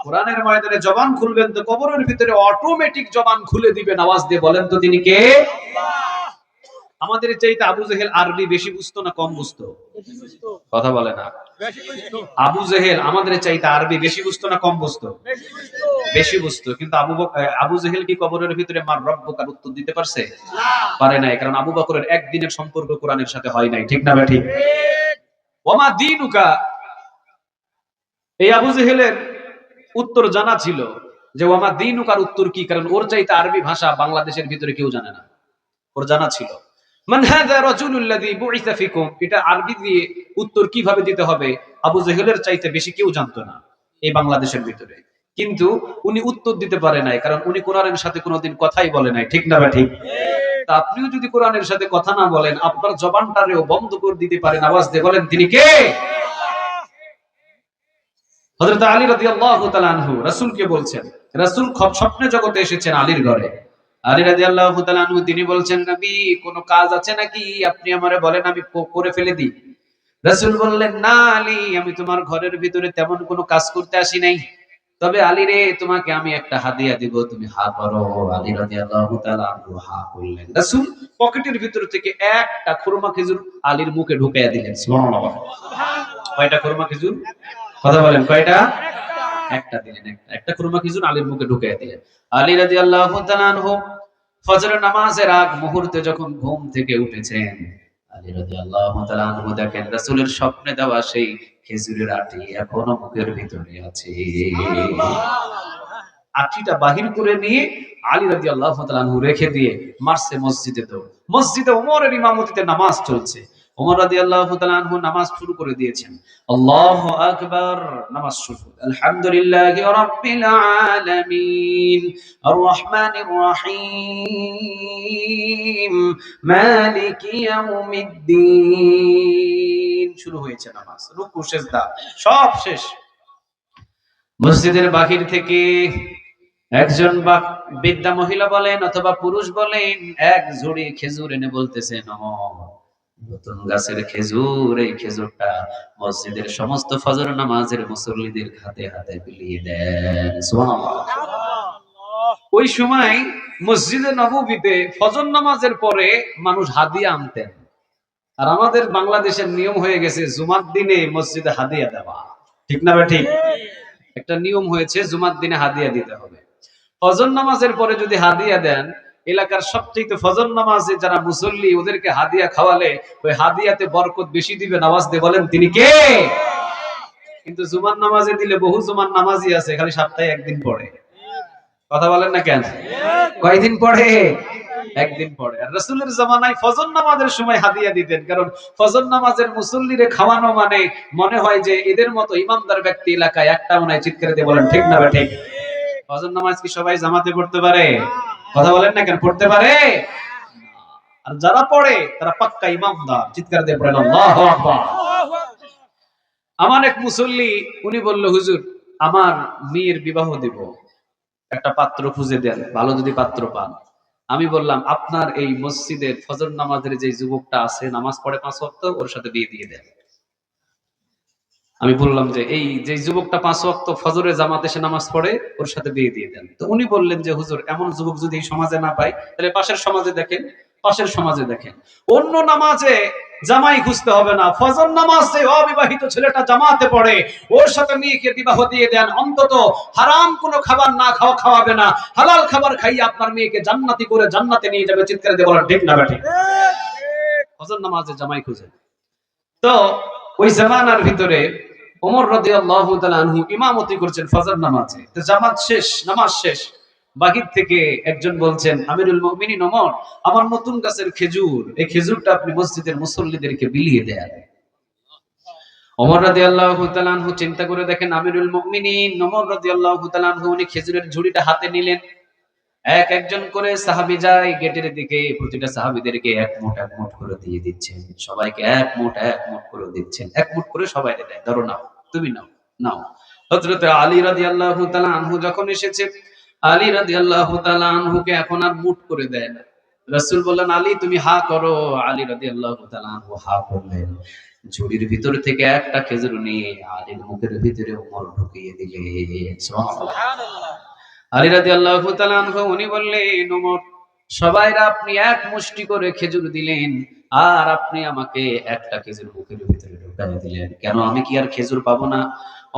Speaker 1: কোরআনের ময়দানে জবান খুলবেন তো কবরের ভিতরে অটোমেটিক জবান খুলে দিবেন। আওয়াজ দিয়ে বলেন তো তিনি কে? আমাদের চাইতে আবু জেহেল আরবি বেশি বুঝতো না কম বুঝতো?
Speaker 2: বেশি বুঝতো।
Speaker 1: কথা বলে না।
Speaker 2: বেশি বুঝতো।
Speaker 1: আবু জেহেল আমাদের চাইতে আরবি বেশি বুঝতো না কম বুঝতো?
Speaker 2: বেশি বুঝতো।
Speaker 1: বেশি বুঝতো। কিন্তু আবু জেহেল কি কবরের ভিতরে মার রব্বুকার উত্তর দিতে পারছে?
Speaker 2: না।
Speaker 1: পারে নাই, কারণ আবু বকরের একদিনের সম্পর্ক কোরআনের সাথে হয় নাই। ঠিক না ঠিক?
Speaker 2: ঠিক।
Speaker 1: ওমা দীনুকা, এই আবু জেহেলের উত্তর জানা ছিল যে ওমা দীনুকার উত্তর কি, কারণ ওর চাইতে আরবি ভাষা বাংলাদেশের ভিতরে কেউ জানে না। ওর জানা ছিল মান হাযা রাজুলুল লাযী বুইসা ফীকুম, এটা আরবি দিয়ে উত্তর কিভাবে দিতে হবে আবু জেহেলের চাইতে বেশি কেউ জানতো না এই বাংলাদেশের ভিতরে। কিন্তু উনি উত্তর দিতে পারে নাই, কারণ উনি কোরআনের সাথে কোনোদিন কথাই বলে নাই। ঠিক না ঠিক? তা আপনিও যদি কোরআনের সাথে কথা না বলেন, আপনার জবানটারেও বন্ধ করে দিতে পারেন। আওয়াজ দিয়ে বলেন তিনি কে? হযরত আলী রাদিয়াল্লাহু তাআলা আনহু রাসূলকে বলছেন, রাসূল স্বপ্নে জগতে এসেছেন আলীর ঘরে। আলী রাদিয়াল্লাহু তাআলা আনহু তিনি বলছেন, নবী কোন কাজ আছে নাকি আপনি আমারে বলেন, আমি করে ফেলে দিই। রাসূল বললেন, না আলী, আমি তোমার ঘরের ভিতরে তেমন কোনো কাজ করতে আসি নাই, তবে আলী রে তোমাকে আমি একটা হাদিয়া দিব, তুমি হা করো। আলী রাদিয়াল্লাহু তাআলা আনহু হা করলেন। রাসূল পকেটের ভিতর থেকে একটা খুরমা খেজুর আলীর মুখে ঢুকাইয়া দিলেন। সুবহানাল্লাহ। কয়টা খুরমা খেজুর? কথা বলেন কয়টা? একটা দিলেন। একটা খুরমা খেজুর আলীর মুখে ঢুকাইয়া দিলেন। আলী রাদিয়াল্লাহু তাআলা আনহু ফজরের নামাজের আগ মুহূর্তে যখন ঘুম থেকে উঠেছেন, আলী রাদিয়াল্লাহু তাআলা আনহু দেখেন রাসূলের স্বপ্নে দেওয়া সেই খেজুরের আটি এখনো মুখের ভিতরে আছে। আটিটা বাহির করে নিয়ে আলী রাদিয়াল্লাহু তাআলা আনহু রেখে দিয়ে মারছে মসজিদে দৌড়। মসজিদে ওমরের ইমামতিতে নামাজ চলছে। ওমর রাদিয়াল্লাহু তাআলা আনহু নামাজ শুরু করে দিয়েছেন। আল্লাহু আকবার, নামাজ শুরু। আলহামদুলিল্লাহি রাব্বিল আলামিন আর রহমানির রহিম মালিকি ইয়াউমিদ্দিন। শুরু হয়েছে নামাজ, রুকু সিজদা সব শেষ। মসজিদের বাহির থেকে একজন বৃদ্ধা মহিলা বলেন অথবা পুরুষ বলেন, এক ঝুড়ি খেজুর এনে বলতেছেন, নতুন গাছের খেজুর, এই খেজুরটা মসজিদের সমস্ত ফজর নামাজের মুসল্লিদের হাতে হাতে বিলিয়ে দেন। সুবহানাল্লাহ। ওই সময় মসজিদে নববীতে ফজর নামাজের পরে মানুষ হাদিয়া আনতেন। আর আমাদের বাংলাদেশের নিয়ম হয়ে গেছে জুমার দিনে মসজিদে হাদিয়া দেওয়া। ঠিক না ঠিক? একটা নিয়ম হয়েছে জুমার দিনে হাদিয়া দিতে হবে। ফজর নামাজের পরে যদি হাদিয়া দেন, এলাকার সবচেয়ে ফজর নামাজে যারা মুসল্লি ওদেরকে হাদিয়া খাওয়ালে ওই হাদিয়াতে বরকত বেশি দিবে। নামাজ দিয়ে বলেন তিনি কে? কিন্তু জুমার নামাজে দিলে বহু জুমার নামাজি আছে খালি সপ্তাহে একদিন পড়ে। কথা বলেন না কেন? কয়দিন পড়ে? একদিন পড়ে। আর রাসূলের জামানায় ফজর নামাজের সময় হাদিয়া দিতেন, কারণ ফজর নামাজের মুসল্লিরে খাওয়ানো মানে মনে হয় যে এদের মতো ইমানদার ব্যক্তি এলাকায় একটা মনে হয়। চিৎকার দিয়ে বলেন ঠিক না ঠিক? ফজর নামাজ কি সবাই জামাতে পড়তে পারে? কথা বলেন না কেন? পড়তে পারে? আর যারা পড়ে তারা পাক্কা ইমামদার। চিৎকার দিয়ে পড়েন আল্লাহু আকবার। আমার এক মুসল্লি উনি বলল, হুজুর আমার মেয়ের বিবাহ দিব, একটা পাত্র খুঁজে দেন, ভালো যদি পাত্র পান। আমি বললাম, আপনার এই মসজিদের ফজর নামাজের যে যুবকটা আছে, নামাজ পড়ে 5 ওয়াক্ত, ওর সাথে বিয়ে দিয়ে দেন। আমি বললাম যে এই যে যুবকটা 5 ওয়াক্ত ফজরের জামাতে এসে নামাজ পড়ে, ওর সাথে বিয়ে দিয়ে দেন। তো উনি বললেন যে হুজুর এমন যুবক যদি এই সমাজে না পাই, তাহলে পাশের সমাজে দেখেন। পাশের সমাজে দেখেন, অন্য নামাজে জামাই খুঁজতে হবে না, ফজর নামাজে অবিবাহিত ছেলেটা জামাতে পড়ে, ওর সাথে মেয়েকে বিবাহ দিয়ে দেন। অন্তত হারাম কোনো খাবার না খাওয়াবে না, হালাল খাবার খাইয়ে আপনার মেয়েকে জান্নাতি করে জান্নাতে নিয়ে যাবে। চিৎকার দিয়ে বলেন ঠিক না বেঠিক? ফজর নামাজে জামাই খুঁজে। তো ওই জামানার ভিতরে ওমর রাদিয়াল্লাহু তাআলা আনহু ইমামতি করছেন ফজর নামাজে। তো জামাত শেষ, নামাজ শেষ, বাহির থেকে একজন বলছেন, আমিরুল মুমিনিন ওমর, আমার নতুন গাছের খেজুর, এই খেজুরটা আপনি মসজিদের মুসল্লিদেরকে বিলিয়ে দেন। ওমর রাদিয়াল্লাহু তাআলা আনহু চিন্তা করে দেখেন, আমিরুল মুমিনিন ওমর রাদিয়াল্লাহু তাআলা আনহু উনি খেজুরের ঝুড়িটা হাতে নিলেন। একজন করে সাহাবী যায় গেটের দিকে, প্রতিটা সাহাবীদেরকে এক মুঠ করে দিয়ে দিচ্ছেন, সবাইকে এক মুঠ করে দিচ্ছেন, এক মুঠ করে সবাই দেয়, ধরো নাও, তুমি নাও, নাও। হযরত আলী রাদিয়াল্লাহু তাআলা আনহু যখন এসেছে, আলী রাদিয়াল্লাহু তাআলা আনহুকে এখন আর মুঠ করে দেয় না। রাসূল বললেন, আলী তুমি হা করো। আলী রাদিয়াল্লাহু তাআলা আনহু হা করলেন। ঝুড়ির ভিতর থেকে একটা খেজুর নিয়ে আলীর মুখের ভিতরে ওমর ঢুকিয়ে দিলেন। সুবহানাল্লাহ। আলী রাদিয়াল্লাহু তাআলা আনহু উনি বললেন, ওমর সবাইরা আপনি এক মুষ্টি করে খেজুর দিলেন, আর আপনি আমাকে একটা খেজুর মুখের ভিতরে ঢুকাই দিলেন, কেন আমি কি আর খেজুর পাবো না?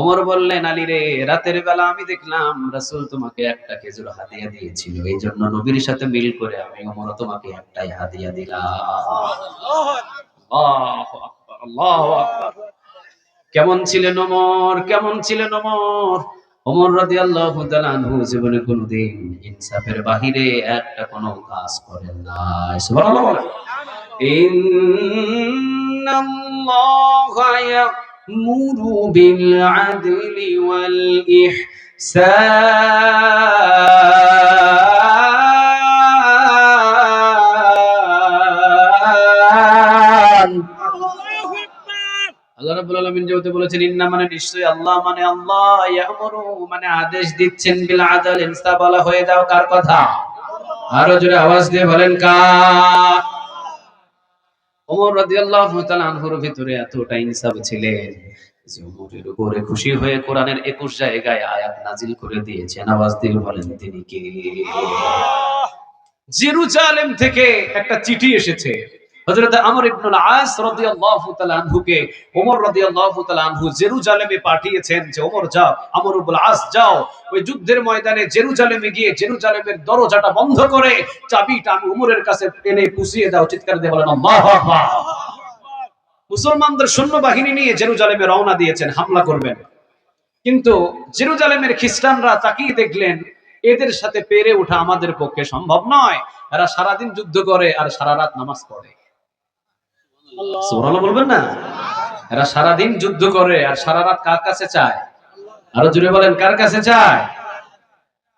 Speaker 1: ওমর বললেন, আলী রে, রাতের বেলা আমি দেখলাম রাসূল তোমাকে একটা খেজুর হাদিয়া দিয়েছিল, এই জন্য নবীর সাথে মিল করে আমি ওমর তোমাকে একটাই হাদিয়া দিলাম। আল্লাহু আকবার, আল্লাহু আকবার। কেমন ছিলেন ওমর, কেমন ছিলেন ওমর? ওমর রাদিয়াল্লাহু তাআলা আনহু জীবনে কোনোদিন ইনসাফের বাহিরে একটা কোনো কাজ করেন নাই। সুবহানাল্লাহ বলেন। ইন্নাল্লাহা ইয়া'মুরু বিল আদলি ওয়াল ইহসান। আল্লাহ রাব্বুল আলামিন যেহেতু বলেছেন ইন্না মানে নিশ্চয়ই, আল্লাহ মানে আল্লাহ, ইয়ামুরু মানে আদেশ দিচ্ছেন, বিল আদল ইনসাফ বলা হয়ে যাও, কার কথা? আরো জোরে আওয়াজ দিয়ে বলেন কার? ওমর রাদিয়াল্লাহু তাআলা আনহুর ভিতরে এতটা ইনসাফ ছিলেন যে ওমরের উপরে খুশি হয়ে কোরআনের 21 জায়গায় আয়াত নাজিল করে দিয়েছেন। আওয়াজ দিয়ে বলেন তিনি কে? জেরুজালেম থেকে একটা চিঠি এসেছে। হযরত আমর ইবনুল আস রাদিয়াল্লাহু তাআলা আনহুকে ওমর রাদিয়াল্লাহু তাআলা আনহু জেরুজালেমে পাঠিয়েছেন যে ওমর যাও, আমর ইবনুল আস যাও, ওই যুদ্ধের ময়দানে জেরুজালেমে গিয়ে জেরুজালেমের দরজাটা বন্ধ করে চাবিটা আমি ওমরের কাছে এনে পুষিয়ে দাও। চিৎকার দিয়ে বলেন আল্লাহু আকবার। মুসলমানদের সৈন্যবাহিনী নিয়ে জেরুজালেমে রওনা দিয়েছেন, হামলা করবেন। কিন্তু জেরুজালেমের খ্রিস্টানরা তাকিয়ে দেখলেন এদের সাথে পেরে ওঠা আমাদের পক্ষে সম্ভব নয়। এরা সারাদিন যুদ্ধ করে আর সারা রাত নামাজ পড়ে। সুবহানাল্লাহ বলবেন না? এরা সারাদিন যুদ্ধ করে আর সারা রাত কার কাছে চায়? আরো জোরে বলেন, কার কাছে চায়?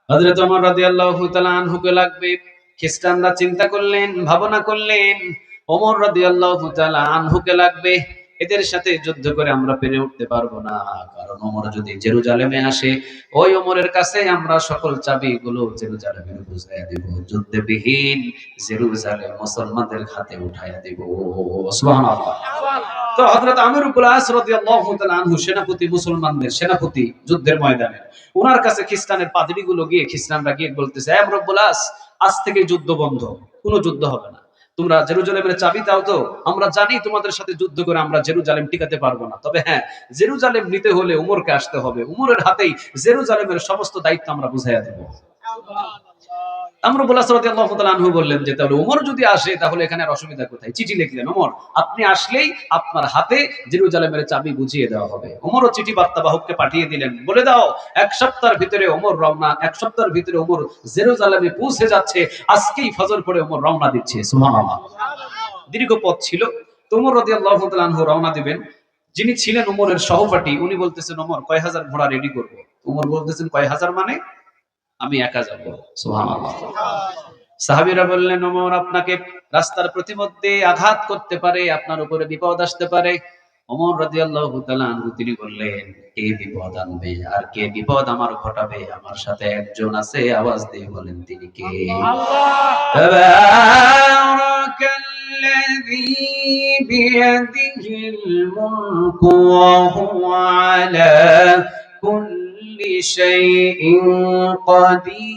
Speaker 1: হযরত ওমর রাদিয়াল্লাহু তাআলা আনহুকে লাগবে। খ্রিস্টানরা চিন্তা করলেন, ভাবনা করলেন, ওমর রাদিয়াল্লাহু তাআলা আনহুকে লাগবে, এদের সাথে যুদ্ধ করে আমরা পেরে উঠতে পারবো না, কারণ ওমর যদি জেরুজালেমে আসে, ওই ওমরের কাছে আমরা সকল চাবিগুলো জেরুজালেমে বুঝাইয়া দেব, যুদ্ধে বিহীন জেরুজালেম মুসলমানদের হাতে উঠাইয়া দেব। সুবহানাল্লাহ। তো হযরত আমর ইবনে আস রাদিয়াল্লাহু তাআলা আনহু সেনাপতি, মুসলমানদের সেনাপতি যুদ্ধের ময়দানে, ওনার কাছে খ্রিস্টানের পাদ্রীগুলো গিয়ে, খ্রিস্টানরা গিয়ে বলতেছে, আমর ইবনে আস, আজ থেকে যুদ্ধ বন্ধ, কোনো যুদ্ধ হবে না, তোমরা জেরুজালেমের চাবি দাও তো, আমরা জানি তোমাদের সাথে যুদ্ধ করে আমরা জেরুজালেম টিকাতে পারবো না, তবে হ্যাঁ, জেরুজালেম নিতে হলে উমরকে আসতে হবে, উমরের হাতেই জেরুজালেমের সমস্ত দায়িত্ব আমরা বুঝাইয়া দেব। আমর ইবনে আস রাদিয়াল্লাহু তাআলা আনহু বললেন যে তাহলে ওমর যদি আসে তাহলে এখানে আর অসুবিধা কোথায়? চিঠি লিখলেন, ওমর আপনি আসলেই আপনার হাতে জেরুজালেমের চাবি বুঝিয়ে দেওয়া হবে। ওমরও চিঠি বার্তাবাহককে পাঠিয়ে দিলেন, বলে দাও 1 সপ্তাহের ভিতরে ওমর রওনা, 1 সপ্তাহের ভিতরে ওমর জেরুজালেমে পৌঁছে যাচ্ছে, আজকেই ফজর পড়ে ওমর রওনা দিচ্ছে। সুবহানাল্লাহ। দীর্ঘ পথ ছিল, তো ওমর রাদিয়াল্লাহু তাআলা আনহু রওনা দিবেন। যিনি ছিলেন ওমরের সহপাঠী, উনি বলতেছেন, ওমর কয় হাজার ঘোড়া রেডি করব? ওমর বলতেছেন, কয় হাজার মানে? আমি একা যাব। সুবহানাল্লাহ। সাহাবীরা বললেন, ওমর আপনাকে রাস্তার প্রতিমধ্যে আঘাত করতে পারে, আপনার উপরে বিপদ আসতে পারে। ওমর রাদিয়াল্লাহু তাআলা আনহু তিনি বললেন, কে বিপদ আনবে আর কে বিপদ আমার ঘটাবে? আমার সাথে একজন আছে, আওয়াজ দিয়ে বলেন তিনি কে? তাবারাকাল্লাযী বিয়াদিহিল মুলকু ওয়া হুয়া আলা কুল্লি শাইইন কাদির।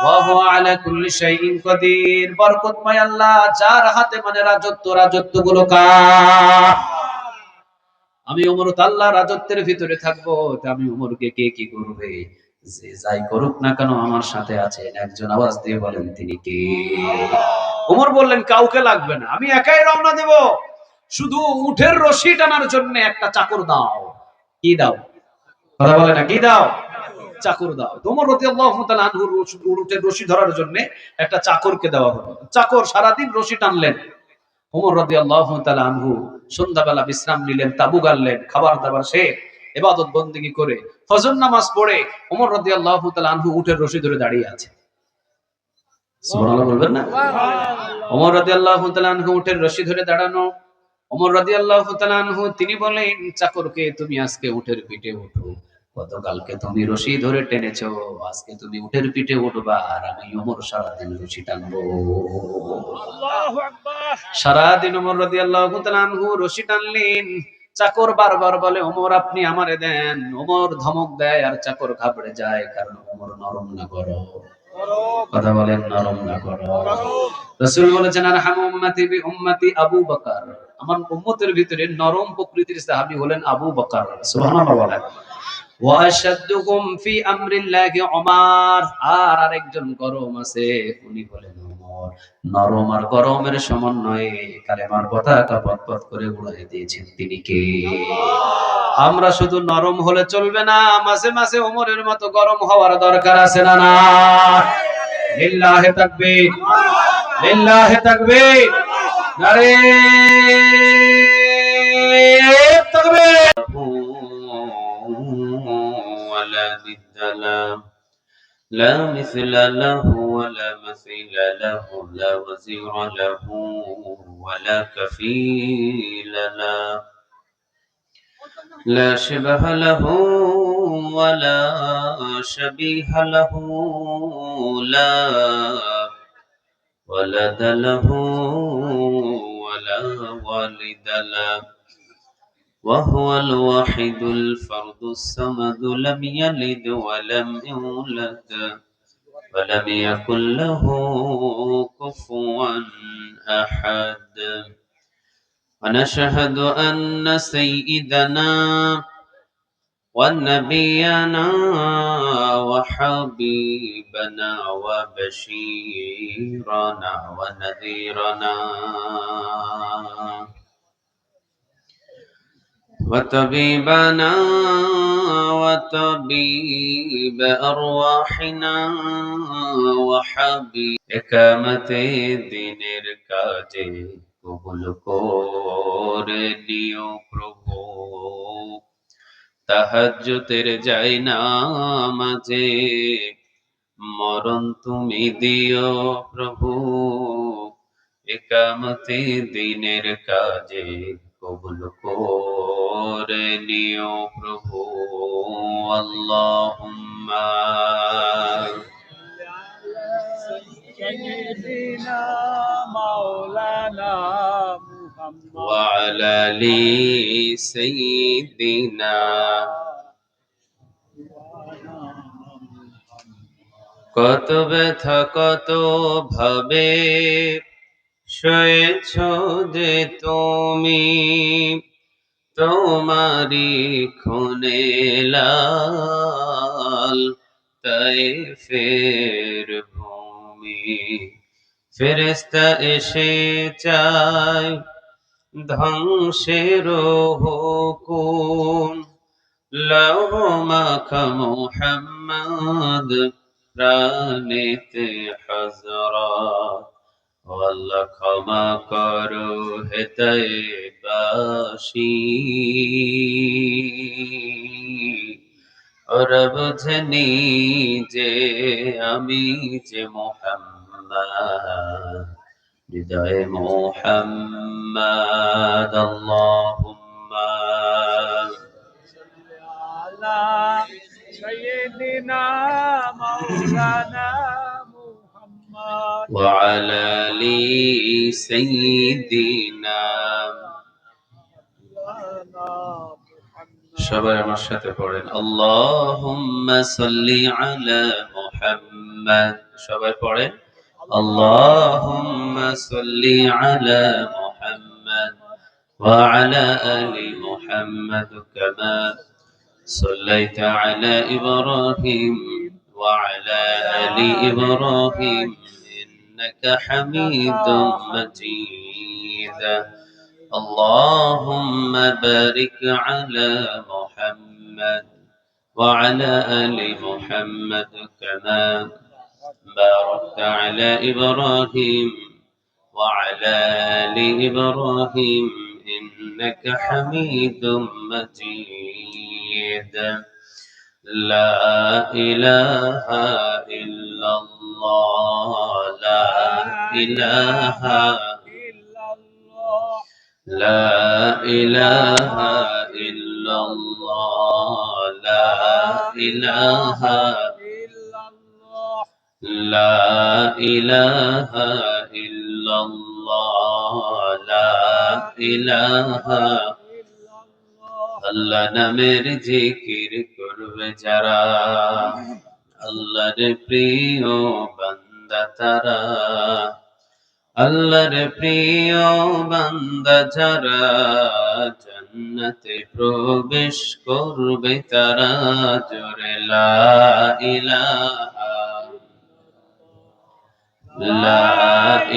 Speaker 1: ওয়া হুয়া আলা কুল্লি শাইইন কাদির। বরকতময় আল্লাহ, যার হাতে মানে রাজত্বগুলো কার? আমি ওমর তো আল্লাহ রাজত্বের ভিতরে থাকবো, তা আমি ওমরকে কে কি করবে? যে যাই করুক না কেন আমার সাথে আছেন একজন, আওয়াজ দিয়ে বলেন তিনি কে? ওমর বললেন, কাউকে লাগবে না, আমি একাই রওনা দেব। শুধু উটের রশি টানার জন্য একটা চাকর দাও। কি দাও? কথা বলে না, কি দাও? চাকর দাও। ওমর রাদিয়াল্লাহু তাআলা আনহুর উটের রশি ধরার জন্য একটা চাকরকে দেওয়া হলো। চাকর সারাদিন রশি টানলেন। ওমর রাদিয়াল্লাহু তাআলা আনহু সন্ধ্যাবেলা বিশ্রাম নিলেন, তাবু গাড়লেন, খাবার দাবার শেষ, ইবাদত বন্দেগী করে ফজর নামাজ পড়ে ওমর রাদিয়াল্লাহু তাআলা আনহু উটের রশি ধরে দাঁড়িয়ে আছে। সুবহানাল্লাহ বলবেন না? ওমর রাদিয়াল্লাহু তাআলা আনহু উটের রশি ধরে দাঁড়ানো। ওমর রাদিয়াল্লাহু তাআলা আনহু তিনি বলেন চাকরকে, তুমি আজকে উটের পিঠে ওঠো। গতকালকে তুমি রশি ধরে টেনেছো, আজকে তুমি উটের পিঠে উঠবা, আর আমি ওমর সারাদিন রশি টানবো।
Speaker 2: আল্লাহু আকবার।
Speaker 1: সারাদিন ওমর রাদিয়াল্লাহু তাআলা আনহু রশি টানলেন। চাকর বারবার বলে, ওমর আপনি আমারে দেন। ওমর ধমক দেয় আর চাকর ঘাবড়ে যায়, কারণ ওমর নরম না গরম? কথা বলেন, নরম না গরম? রাসূল বলেছেন, আরহামু উম্মতি বি উম্মতি আবু বকর। আমার উম্মতের ভিতরে নরম প্রকৃতির সাহাবী হলেন আবু বকর। সুবহানাল্লাহ বলেন। ওয়া আশাদ্দুকুম ফি আমরিল্লাহি উমর। আর আরেকজন গরম আছে, উনি হলেন ওমর। নরম আর গরমের সমন্বয়ে কালেমার পতাকা পথ করে উড়িয়ে দিয়েছেন তিনি কে? আমরা শুধু নরম হলে চলবে না, মাঝে মাঝে ওমরের মতো গরম হওয়ার দরকার আছে না? না, লিল্লাহি তাকবীর, লিল্লাহি তাকবীর, নারে তাকবীর। ولا ند له، لا مثل له ولا مثيل له، لا وزير له ولا كفيل له، لا شبه له ولا شبيه له، لا ولد له ولا والد له، وهو الواحد الفرد الصمد، لم يلد ولم يولد ولم يكن له كفوا أحد. ونشهد أن سيدنا ونبينا وحبيبنا وبشيرنا ونذيرنا وطبيبنا وطبيب أرواحنا وحبيب إقامة دينের কাজে কবুল করে নিও প্রভু। তাহাজ্জুদের যাই নামাজে মরণ তুমি দিও প্রভু। ইকামতে দিনের কাজে কবুল করে নিও প্রভু। আল্লাহুম্মা
Speaker 2: সাইয়্যিদিনা মাওলানা মুহাম্মদ
Speaker 1: ওয়া আলা আলি সাইয়্যিদিনা। কত ব্যথা কত ভাবে সয়েছ যে তুমি, তোমারি খুনে লাল তায়েফের ভূমি। ফেরেশতা এসে চায় ধ্বংসের হুকুম, লৌহ মাখা মুহাম্মদ প্রাণেতে হযরত। আল্লাহ ক্ষমা করো হে তায়েবাসী, ওরা বুঝেনি যে আমি যে মোহাম্মদ, হৃদয়ে মোহাম্মদ। আল্লাহুম্মা
Speaker 2: على سيدنا مولانا محمد
Speaker 1: ওয়া আলা আলি সাইয়্যিদিনা।
Speaker 2: مولانا محمد
Speaker 1: সবাই আমার সাথে পড়েন, আল্লাহুম্মা সাল্লি আলা মুহাম্মাদ। সবাই পড়েন, আল্লাহুম্মা সাল্লি আলা মুহাম্মাদ ওয়া আলা আলি মুহাম্মাদ কামা সাল্লাইতা আলা ইব্রাহিম ওয়া আলা আলি ইব্রাহিম ইন্নাকা হামিদুম মাজিদ। اللهم بارك على محمد وعلى آل محمد كما باركت على إبراهيم وعلى آل إبراهيم إنك حميد مجيد. لا إله إلا الله، لا إله
Speaker 2: إلا الله
Speaker 1: لا إله إلا الله، لا إله
Speaker 2: إلا الله
Speaker 1: لا إله إلا الله، لا إله
Speaker 2: إلا الله
Speaker 1: আল্লাহ নামের জিকির করবে যারা, আল্লাহর প্রিয় বান্দা তারা, আল্লাহর প্রিয় বান্দা যারা, জান্নাতে প্রবেশ করবে তারা। জোরে লা ইলাহা, লা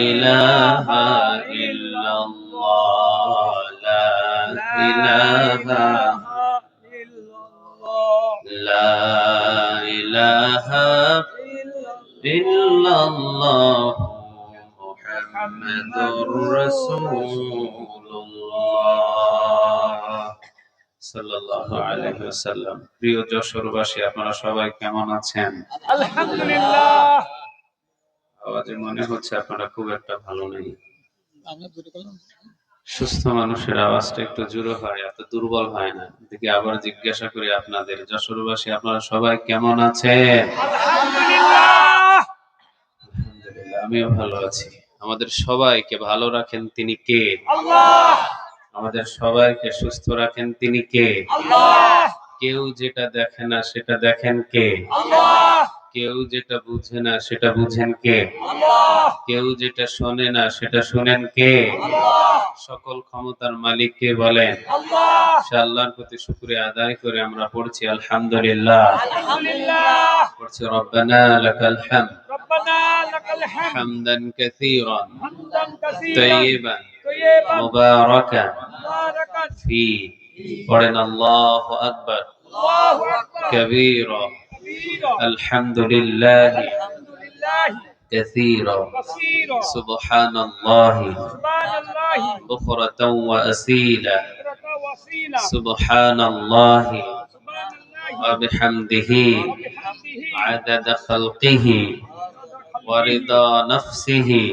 Speaker 1: ইলাহা ইল্লাল্লাহ, লা ইলাহা,
Speaker 2: إلا الله
Speaker 1: লা ইলাহা ইল্লাল্লাহ মুহাম্মাদুর রাসূলুল্লাহ সাল্লাল্লাহু আলাইহি ওয়াসাল্লাম। প্রিয় যশোরবাসী, আপনারা সবাই কেমন আছেন?
Speaker 2: الحمد لله
Speaker 1: আওয়াজে মনে হচ্ছে আপনারা খুব একটা ভালো নেই। সুস্থ মানুষের আওয়াজটা একটু জোরে হয়, এত দুর্বল হয় না। দেখি আবার জিজ্ঞাসা করি আপনাদের, যশোরবাসী আপনারা সবাই কেমন আছেন?
Speaker 2: الحمد لله
Speaker 1: আলহামদুলিল্লাহ, আমিও ভালো আছি। আমাদের সবাইকে ভালো রাখেন তিনি কে?
Speaker 2: الله
Speaker 1: আমাদের সবাইকে সুস্থ রাখেন তিনি কে?
Speaker 2: الله
Speaker 1: কেউ যেটা দেখে না সেটা দেখেন কে?
Speaker 2: الله
Speaker 1: কেউ যেটা বুঝে না সেটা বুঝেন কে?
Speaker 2: الله
Speaker 1: কেউ যেটা শোনে না সেটা শুনেন কে?
Speaker 2: الله
Speaker 1: সকল ক্ষমতার মালিক কে বলেন?
Speaker 2: الله
Speaker 1: সে আল্লাহর প্রতি শুকরিয়া আদায় করে আমরা পড়ছি আলহামদুলিল্লাহ,
Speaker 2: الحمد لله
Speaker 1: পড়ছি রব্বানা লাকাল হামদ
Speaker 2: ربنا لك الحمد
Speaker 1: হামদান কাসীরান
Speaker 2: حمدا كثيرا
Speaker 1: তাইয়িবান
Speaker 2: طيبا
Speaker 1: মুবারাকান
Speaker 2: مباركا
Speaker 1: ফি। পড়েন আল্লাহু আকবার
Speaker 2: الله اكبر
Speaker 1: কাবীরা
Speaker 2: كبيرا
Speaker 1: আলহামদুলিল্লাহ
Speaker 2: الحمد لله
Speaker 1: কাসীরা
Speaker 2: كثيرا
Speaker 1: সুবহানাল্লাহি
Speaker 2: سبحان الله
Speaker 1: বুকরাতাও ওয়া আসীলা
Speaker 2: بكرة وصيلا
Speaker 1: সুবহানাল্লাহি
Speaker 2: سبحان الله
Speaker 1: ওয়া বিহামদিহি
Speaker 2: وبحمده
Speaker 1: আদাদা খালকিহি ওয়া রিদা নাফসিহি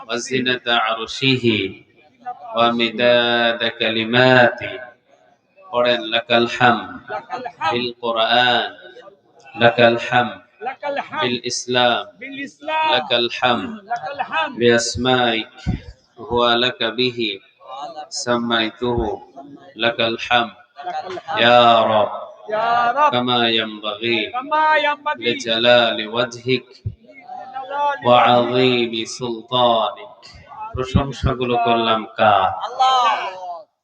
Speaker 1: ওয়া জিনাতা আরশিহি ওয়া মিদাদা কালিমাতি। পড়েন লাকাল হামদ
Speaker 2: لك الحمد
Speaker 1: বিল কুরআন, লাকাল হামদ
Speaker 2: لك الحمد
Speaker 1: বিল ইসলাম,
Speaker 2: بالإسلام
Speaker 1: লাকাল হামদ
Speaker 2: لك الحمد
Speaker 1: বিআসমাইক হুয়া লাকা বিহি সামাইতুহু, লাকাল হামদ
Speaker 2: لك الحمد
Speaker 1: ইয়া রাব
Speaker 2: يا رب
Speaker 1: কামা ইয়ানবাগি
Speaker 2: كما ينبغي
Speaker 1: লিজালালি ওয়াজহিক
Speaker 2: لجلال
Speaker 1: ওয়া আযীমি সুলতানিক। প্রশংসাগুলো করলাম কার?
Speaker 2: الله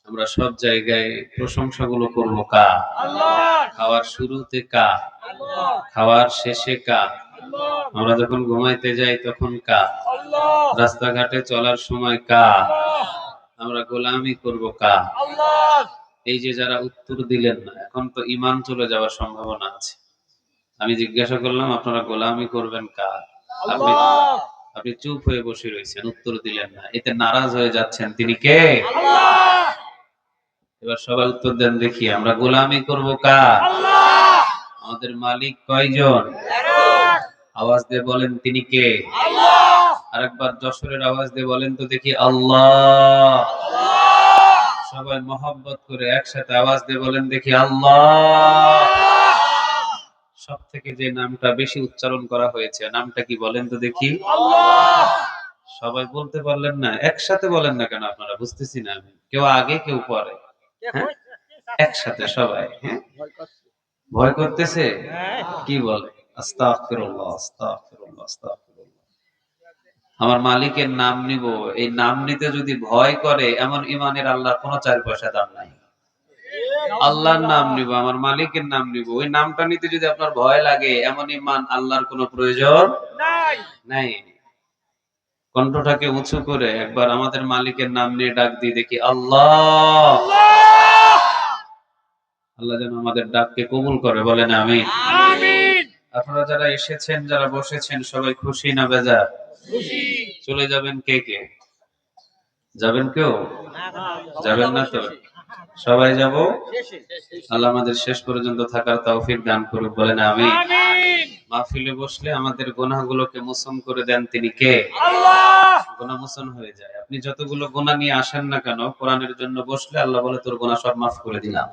Speaker 1: আমরা সব জায়গায় প্রশংসাগুলো করব কার?
Speaker 2: الله
Speaker 1: খাওয়ার শুরুতে কার?
Speaker 2: الله
Speaker 1: খাওয়ার শেষে কার?
Speaker 2: الله
Speaker 1: আমরা যখন ঘুমাইতে যাই তখন কার?
Speaker 2: الله
Speaker 1: রাস্তাঘাটে চলার সময় কার?
Speaker 2: الله
Speaker 1: আমরা গোলামি করব কার?
Speaker 2: الله
Speaker 1: এই যে যারা উত্তর দিলেন না, এখন তো ঈমান চলে যাওয়ার সম্ভাবনা আছে। আমি জিজ্ঞাসা করলাম আপনারা গোলামি করবেন কার? আপনি
Speaker 2: الله
Speaker 1: আপনি চুপ হয়ে বসে রয়েছেন, উত্তর দিলেন না, এতে নারাজ হয়ে যাচ্ছেন। তিনি কে?
Speaker 2: الله
Speaker 1: এবার সবাই উত্তর দেন দেখি, আমরা গোলামি করব কার?
Speaker 2: الله
Speaker 1: আমাদের মালিক কয়জন?
Speaker 2: এক।
Speaker 1: আওয়াজ দিয়ে বলেন তিনি কে?
Speaker 2: আল্লাহ।
Speaker 1: আরেকবার যশোরের আওয়াজ দিয়ে বলেন তো দেখি, আল্লাহ।
Speaker 2: আল্লাহ।
Speaker 1: সবাই মহব্বত করে একসাথে আওয়াজ দিয়ে বলেন দেখি, আল্লাহ। সব থেকে যে নামটা বেশি উচ্চারণ করা হয়েছে নামটা কি বলেন তো দেখি?
Speaker 2: আল্লাহ।
Speaker 1: সবাই বলতে পারলেন না, একসাথে বলেন না কেন আপনারা? বুঝতেছি না আমি। কেউ আগে কেউ পরে, হ্যাঁ? একসাথে সবাই, হ্যাঁ? ভয় করতেছে? কি বলে? আস্তাগফিরুল্লাহ, আস্তাগফিরুল্লাহ, আস্তাগফিরুল্লাহ। আমার মালিকের নাম নিব, এই নাম নিতে যদি ভয় করে এমন ইমানের আল্লাহর কোনো 4 পয়সা দাম নাই। আল্লাহর নাম নিব, আমার মালিকের নাম নিব, ওই নামটা নিতে যদি আপনার ভয় লাগে এমন ইমান আল্লাহর কোনো প্রয়োজন
Speaker 2: নাই।
Speaker 1: নাই। কণ্ঠটাকে উঁচু করে একবার আমাদের মালিকের নাম নিয়ে ডাক দিয়ে দেখি, আল্লাহ।
Speaker 2: আল্লাহ।
Speaker 1: আল্লাহ যেন আমাদের ডাককে কবুল করে, বলেন আমিন।
Speaker 2: আমিন।
Speaker 1: আপনারা যারা এসেছেন, যারা বসেছেন, সবাই খুশি না বেজার?
Speaker 2: খুশি।
Speaker 1: চলে যাবেন কে কে? যাবেন কেউ? যাবেন না তো? সবাই যাব? আল্লাহ আমাদের শেষ পর্যন্ত থাকার তৌফিক দান করুক, বলেন আমিন।
Speaker 2: আমিন।
Speaker 1: মাহফিলে বসলে আমাদের গুনাহগুলোকে মোচন করে দেন তিনি কে?
Speaker 2: আল্লাহ।
Speaker 1: গুনাহ মোচন হয়ে যায়। আপনি যতগুলো গুনাহ নিয়ে আসেন না কেন, কোরআনের জন্য বসলে আল্লাহ বলে তোর গুনাহ সব মাফ করে দিলাম।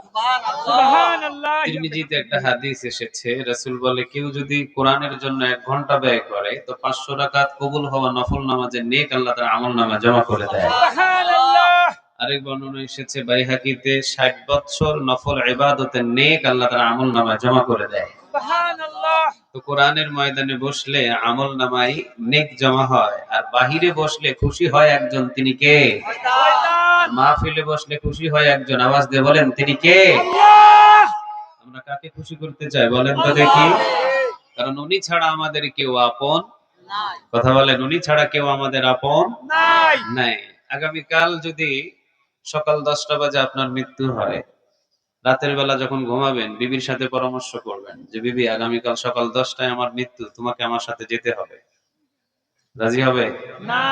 Speaker 2: সুবহানাল্লাহ।
Speaker 1: তিরমিজিতে একটা হাদিস এসেছে, রাসূল বলে কেউ যদি কোরআনের জন্য 1 ঘন্টা ব্যয় করে তো 500 রাকাত কবুল হওয়া নফল নামাজের নেক আল্লাহ তার আমলনামায় জমা করে দেয়।
Speaker 2: সুবহানাল্লাহ।
Speaker 1: আরেক বর্ণনা এসেছে বাইহাকিতে 60 বছর নফল ইবাদতের নেক আল্লাহ তার আমলনামায় জমা করে দেয়।
Speaker 2: সুবহানাল্লাহ।
Speaker 1: তো কোরআনের ময়দানে বসলে আমলনামায় নেক জমা হয়, আর বাহিরে বসলে খুশি হয় একজন, তিনি কে?
Speaker 2: শয়তান।
Speaker 1: মাহফিলে বসলে খুশি হয় একজন, আওয়াজ দিয়ে বলেন তিনি কে?
Speaker 2: আল্লাহ।
Speaker 1: আমরা কাকে খুশি করতে চাই বলেন তো দেখি? কারণ উনি ছাড়া আমাদের কেউ আপন
Speaker 2: নাই।
Speaker 1: কথা বলেন, উনি ছাড়া কেউ আমাদের আপন
Speaker 2: নাই।
Speaker 1: নাই। আগামীকাল যদি সকাল 10টা বাজে আপনার মৃত্যু হয়, রাতের বেলা যখন ঘুমাবেন বিবির সাথে পরামর্শ করবেন যে বিবি আগামীকাল সকাল 10টায় আমার মৃত্যু, তোমাকে আমার সাথে যেতে হবে। রাজি হবে?
Speaker 2: না।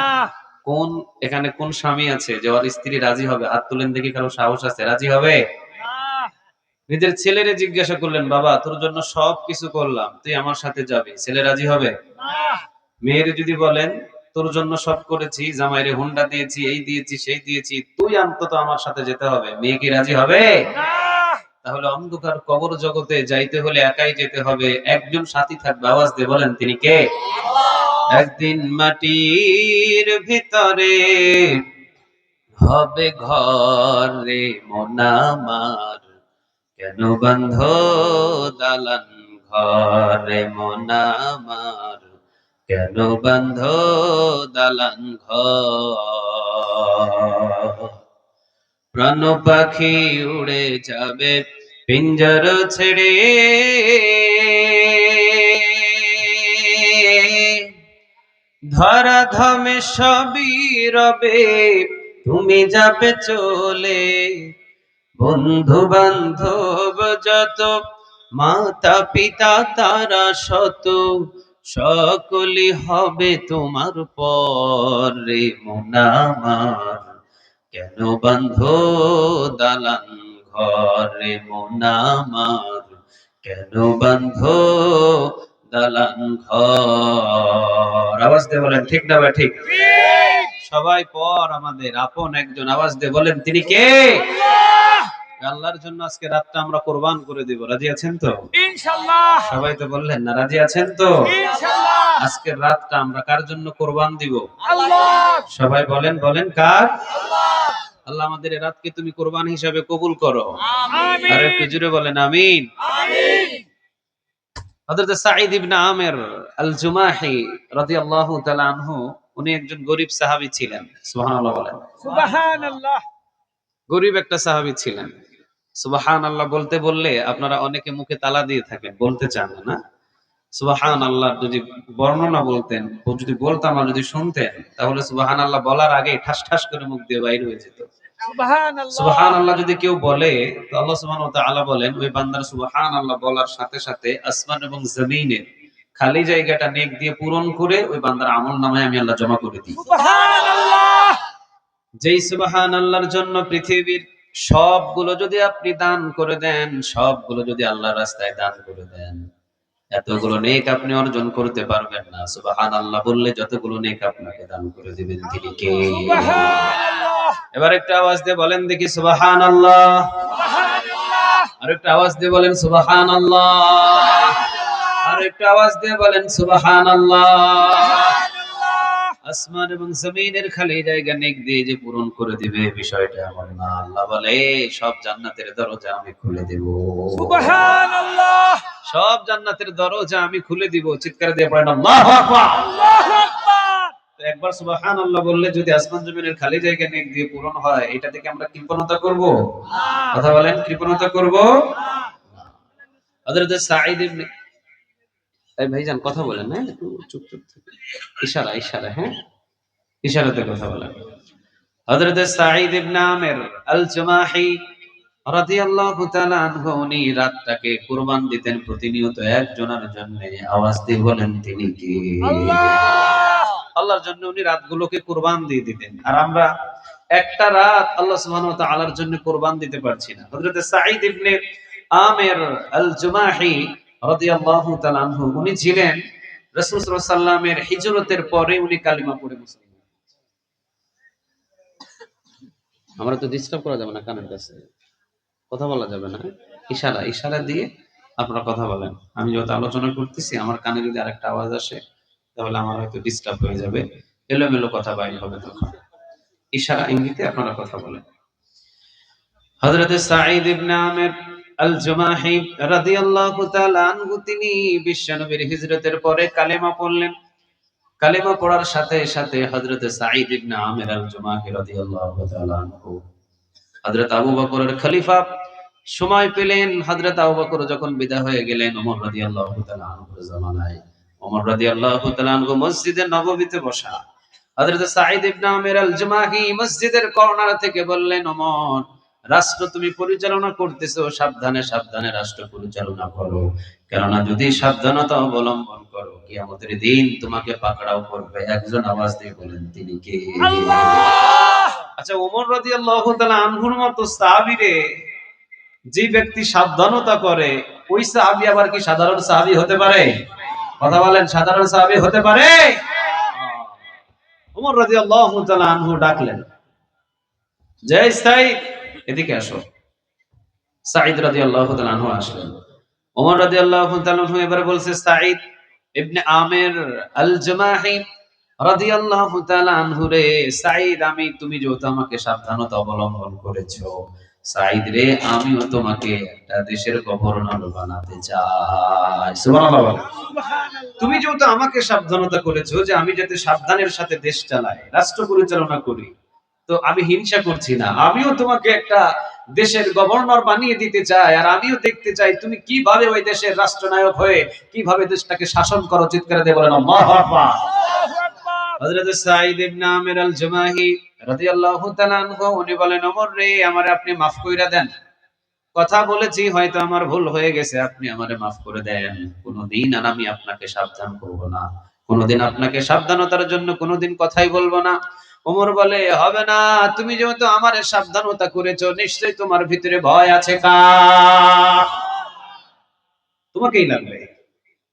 Speaker 1: কোন এখানে কোন স্বামী আছে যে ওর স্ত্রী রাজি হবে? হাত তুলেন দেখি, কারো সাহস আছে? রাজি হবে?
Speaker 2: না।
Speaker 1: নিজের ছেলেরে জিজ্ঞাসা করলেন, বাবা তোর জন্য সব কিছু করলাম, তুই আমার সাথে যাবি, ছেলে রাজি হবে?
Speaker 2: না।
Speaker 1: মেয়েরে যদি বলেন তোর জন্য সব করেছি, জামাইরে হুন্ডা দিয়েছি, এই দিয়েছি, সেই দিয়েছি, তুই অন্তত আমার সাথে যেতে হবে, মেয়ে কি রাজি হবে?
Speaker 2: না।
Speaker 1: তাহলে অন্ধকার কবর জগতে যাইতে হলে একাই যেতে হবে, একজন সাথী থাকবে, আওয়াজ দিয়ে বলেন তিনি কে? একদিন মাটির ভিতরে হবে ঘর রে মন আমার, কেন বন্ধ দালান ঘর রে মন আমার, কেন বন্ধ দালান ঘর। প্রাণ পাখি উড়ে যাবে পিঞ্জর ছেড়ে, ধরা ধামে সবই রবে, তুমি যাবে চলে। বন্ধু বান্ধব যত, মাতা পিতা তারা শত, সকলই হবে তোমার পর রে মন আমার, কেন বন্ধ দালান ঘর রে মন আমার, কেন বন্ধ দালান ঘর। আওয়াজ দিয়ে বলেন ঠিক না বা ঠিক? সবাই পর আমাদের আপন একজন, আওয়াজ দিয়ে বলেন তিনি কে?
Speaker 2: আল্লাহ।
Speaker 1: আল্লাহর জন্য আজকে রাতটা আমরা কোরবান করে দিব, রাজি আছেন তো?
Speaker 2: ইনশাআল্লাহ।
Speaker 1: সবাই তো বললেন না, রাজি আছেন তো?
Speaker 2: ইনশাআল্লাহ।
Speaker 1: আজকের রাতটা আমরা কার জন্য কোরবান দিব?
Speaker 2: আল্লাহ।
Speaker 1: সবাই বলেন, বলেন কার?
Speaker 2: আল্লাহ।
Speaker 1: আল্লাহ আমাদের এই রাতকে তুমি কোরবান হিসাবে কবুল করো।
Speaker 2: আমিন।
Speaker 1: আর একটু জোরে বলেন আমিন।
Speaker 2: আমিন।
Speaker 1: হযরত সাঈদ ইবনে আমির আল জুমাহি রাদিয়াল্লাহু তাআলা আনহু, উনি একজন গরীব সাহাবী ছিলেন। সুবহানাল্লাহ বলেন।
Speaker 2: সুবহানাল্লাহ।
Speaker 1: গরীব একটা সাহাবী ছিলেন। সুবহানাল্লাহ বলতে বললে আপনারা অনেকে মুখে তালা দিয়ে থাকেন, বলতে চান না। সুবহানাল্লাহ যদি বর্ণনা বলতেন, যদি বলতাম আর যদি শুনতেন, তাহলে সুবহানাল্লাহ বলার আগে ঠাস ঠাস করে মুখ দিয়ে বাইর হয়ে যেত।
Speaker 2: সুবহানাল্লাহ।
Speaker 1: সুবহানাল্লাহ যদি কেউ বলে তো আল্লাহ সুবহানাহু ওয়া তাআলা বলেন ওই বান্দার সুবহানাল্লাহ বলার সাথে সাথে আসমান এবং জমিনের খালি জায়গাটা নেক দিয়ে পূরণ করে ওই বান্দার আমলনামায় আমি আল্লাহ জমা করে দিই।
Speaker 2: সুবহানাল্লাহ।
Speaker 1: যেই সুবহানাল্লাহর জন্য পৃথিবীর সবগুলো যদি আপনি দান করে দেন, সবগুলো যদি আল্লাহর রাস্তায় দান করে দেন, এতগুলো নেক আপনি অর্জন করতে পারবেন না। সুবহানাল্লাহ বললে যতগুলো নেক আপনাকে দান করে দিবেন তিনি কে?
Speaker 2: সুবহানাল্লাহ।
Speaker 1: এবার একটা আওয়াজ দিয়ে বলেন দেখি সুবহানাল্লাহ।
Speaker 2: সুবহানাল্লাহ।
Speaker 1: আর একটা আওয়াজ দিয়ে বলেন সুবহানাল্লাহ। আর একটা আওয়াজ দিয়ে বলেন সুবহানাল্লাহ।
Speaker 2: সুবহানাল্লাহ।
Speaker 1: আসমান এবং জমিনের খালি জায়গা নেক দিয়ে যে পূরণ করে দিবে বিষয়টা এমন না। আল্লাহ বলে সব জান্নাতের দরজা আমি খুলে দেব।
Speaker 2: সুবহানাল্লাহ।
Speaker 1: সব জান্নাতের দরজা আমি খুলে দিব। চিৎকার দিয়ে পড়েন আল্লাহু আকবার।
Speaker 2: আল্লাহু আকবার।
Speaker 1: তো একবার সুবহানাল্লাহ বললে যদি আসমান জমিনের খালি জায়গা নেক দিয়ে পূরণ হয়, এটা থেকে আমরা কৃপণতা করব?
Speaker 2: না।
Speaker 1: কথা বলেন, কৃপণতা করব?
Speaker 2: না।
Speaker 1: হযরত সাঈদ ইবনে এই ভাইজান কথা বলেন না, একটু চুপ চুপ থাকেন। ইশারা ইশারা, হ্যাঁ, ইশারাতে কথা বলেন। হযরত সাঈদ ইবনে আমির আল জুমাহি রাদিয়াল্লাহু তাআলা আনহু উনি রাতটাকে কুরবান দিতেন প্রতিনিয়ত একজনের জন্য। আওয়াজ দিয়ে বলেন তিনি কে?
Speaker 2: আল্লাহ।
Speaker 1: আল্লাহর জন্য উনি রাতগুলোকে কুরবান দিয়ে দিতেন। আর আমরা একটা রাত আল্লাহ সুবহানাহু ওয়া তাআলার জন্য কুরবান দিতে পারছি না। হযরত সাঈদ ইবনে আমির আল জুমাহি রাদিয়াল্লাহু তাআলা আনহু উনি ছিলেন রাসূল সাল্লাল্লাহু আলাইহি সাল্লামের হিজরতের পরে উনি কালিমা পড়ে মুসলমান। আমরা তো ডিস্টার্ব করা যাবে না, কানের কাছে কথা বলা যাবে না। ইশারা ইশারা দিয়ে আপনারা কথা বলেন। আমি যত আলোচনা করতেছি আমার কানে যদি আরেকটা আওয়াজ আসে তাহলে আমার হয়তো ডিস্টার্ব হয়ে যাবে, এলোমেলো কথা বাইর হবে তখন। ইশারা ইঙ্গিতে আপনারা কথা বলেন। হযরত সাঈদ ইবনে আমির আল জুমাহি রাদিয়াল্লাহু তাআলা আনহু তিনি বিশ্বনবীর হিজরতের পরে কালেমা পড়লেন। কালেমা পড়ার সাথে সাথে হযরত সাঈদ ইবনে আমির আল জুমাহি রাদিয়াল্লাহু তাআলা আনহু হযরত আবু বকরের খলিফা সময় পেলেন। হযরত আবু বকর যখন বিদায় হয়ে গেলেন ওমর রাদিয়াল্লাহু তাআলা আনহুর জামানায়, ওমর রাদিয়াল্লাহু তাআলা আনহু মসজিদে নববীতে বসা। হযরত সাঈদ ইবনে আমির আল জুমাহি মসজিদের কর্নার থেকে বললেন, ওমর, রাষ্ট্র তুমি পরিচালনা করতেছো, সাবধানে সাবধানে রাষ্ট্র পরিচালনা করো, কেননা যদি সাবধানতা অবলম্বন করো কিয়ামতের দিন তোমাকে পাকড়াও করবে। একজন আওয়াজ দিয়ে বলেন তিনি কে?
Speaker 2: আল্লাহ।
Speaker 1: আচ্ছা, ওমর রাদিয়াল্লাহু তাআলা আনহুর মতো সাহাবীরে যে ব্যক্তি সাবধানতা করে, ওই সাহাবী আবার কি সাধারণ সাহাবী হতে পারে? কথা বলেন, সাধারণ সাহাবী হতে পারে? ওমর রাদিয়াল্লাহু তাআলা আনহু ডাকলেন, যে সাঈদ এদিকে আসো। সাঈদ রাদিয়াল্লাহু তাআলা আনহু আসলেন। ওমর রাদিয়াল্লাহু তাআলা আনহু এবারে বলছে, সাঈদ ইবনে আমির আল জুমাহি রাদিয়াল্লাহু তাআলা আনহু রে, সাঈদ তুমি যেহেতু আমাকে সাবধানতা অবলম্বন করেছো, সাঈদ রে আমিও তোমাকে একটা দেশের গভর্নর বানাতে চাই। সুবহানাল্লাহ বলেন।
Speaker 2: সুবহানাল্লাহ।
Speaker 1: তুমি যেহেতু আমাকে সাবধানতা করেছো যে আমি যাতে সাবধানের সাথে দেশ চালাই, রাষ্ট্র পরিচালনা করি, তো আমি হিংসা করছি না, আমিও তোমাকে একটা দেশের গভর্নর বানিয়ে দিতে চাই। আর আমিও দেখতে চাই তুমি কিভাবে ওই দেশের রাষ্ট্রনায়ক হয়ে কিভাবে দেশটাকে শাসন করো। চিৎকার দিয়ে বলেন আল্লাহু আকবার।
Speaker 2: আল্লাহু আকবার।
Speaker 1: হযরত সাঈদ ইবনে আমির আল জুমাহি রাদিয়াল্লাহু তাআলা আনহু উনি বলেন, ওমর রে, আমারে আপনি মাফ কইরা দেন। কথা বলেছি, হয়তো আমার ভুল হয়ে গেছে, আপনি আমারে মাফ করে দেন। কোনদিন আর আমি আপনাকে সাবধান করব না, কোনদিন আপনাকে সাবধানতার জন্য কোনদিন কথাই বলবো না। ওমর বলে, হবে না, তুমি যেহেতু আমারে সাবধানতা করেছো, নিশ্চয়ই তোমার ভিতরে ভয় আছে। কার? তোমাকেই লাগবে।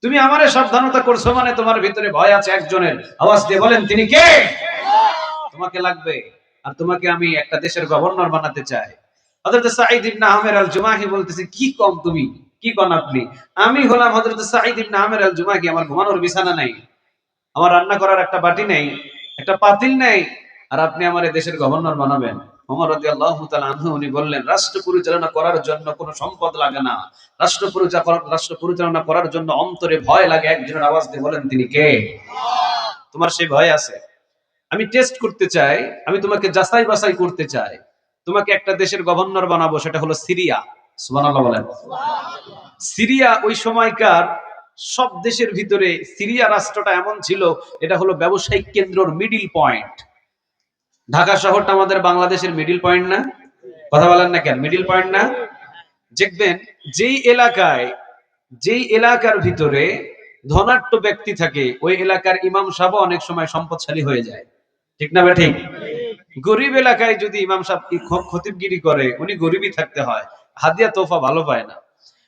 Speaker 1: তুমি আমারে সাবধানতা করছো মানে তোমার ভিতরে ভয় আছে একজনের। আওয়াজ দিয়ে বলেন তিনি কে? তোমাকে লাগবে। আর তোমাকে আমি একটা দেশের গভর্নর বানাতে চাই। হযরত সাঈদ ইবনে আমির আল জুমাহি বলতেছে, কি কম তুমি, কি কন আপনি? আমি হলাম হযরত সাঈদ ইবনে আমির আল জুমাহি, আমার ঘুমানোর বিছানা নাই, আমার রান্না করার একটা বাটি নেই, একটা পাতিল নেই, আর আপনি আমার এই দেশের গভর্নর বানাবেন? ওমর রাদিয়াল্লাহু তাআলা আনহু উনি বললেন, রাষ্ট্র পরিচালনা করার জন্য কোনো সম্পদ লাগে না, রাষ্ট্র পরিচালনা করার জন্য অন্তরে ভয় লাগে। একজনের আওয়াজ দিয়ে বলেন তিনি কে? তোমার সেই ভয় আছে? আমি টেস্ট করতে চাই, আমি তোমাকে যাচাই বাছাই করতে চাই। তোমাকে একটা দেশের গভর্নর বানাবো, সেটা হলো সিরিয়া। সুবহানাল্লাহ বলেন। সিরিয়া ওই সময়কার সব দেশের ভিতরে সিরিয়া রাষ্ট্রটা এমন ছিল, এটা হলো ব্যবসায়িক কেন্দ্রর মিডল পয়েন্ট। ঢাকা শহরটা আমাদের বাংলাদেশের মিডল পয়েন্ট না? কথা বলেন না কেন, মিডল পয়েন্ট না? দেখবেন যেই এলাকার ভিতরে ধনাঢ্য ব্যক্তি থাকে, ওই এলাকার ইমাম সাহেব অনেক সময় সম্পদশালী হয়ে যায়। ঠিক না ঠিক? গরিব এলাকায় যদি ইমাম সাহেব খতিবগিরি করে, উনি গরিবই থাকতে হয়, হাদিয়া তোফা ভালো পায় না।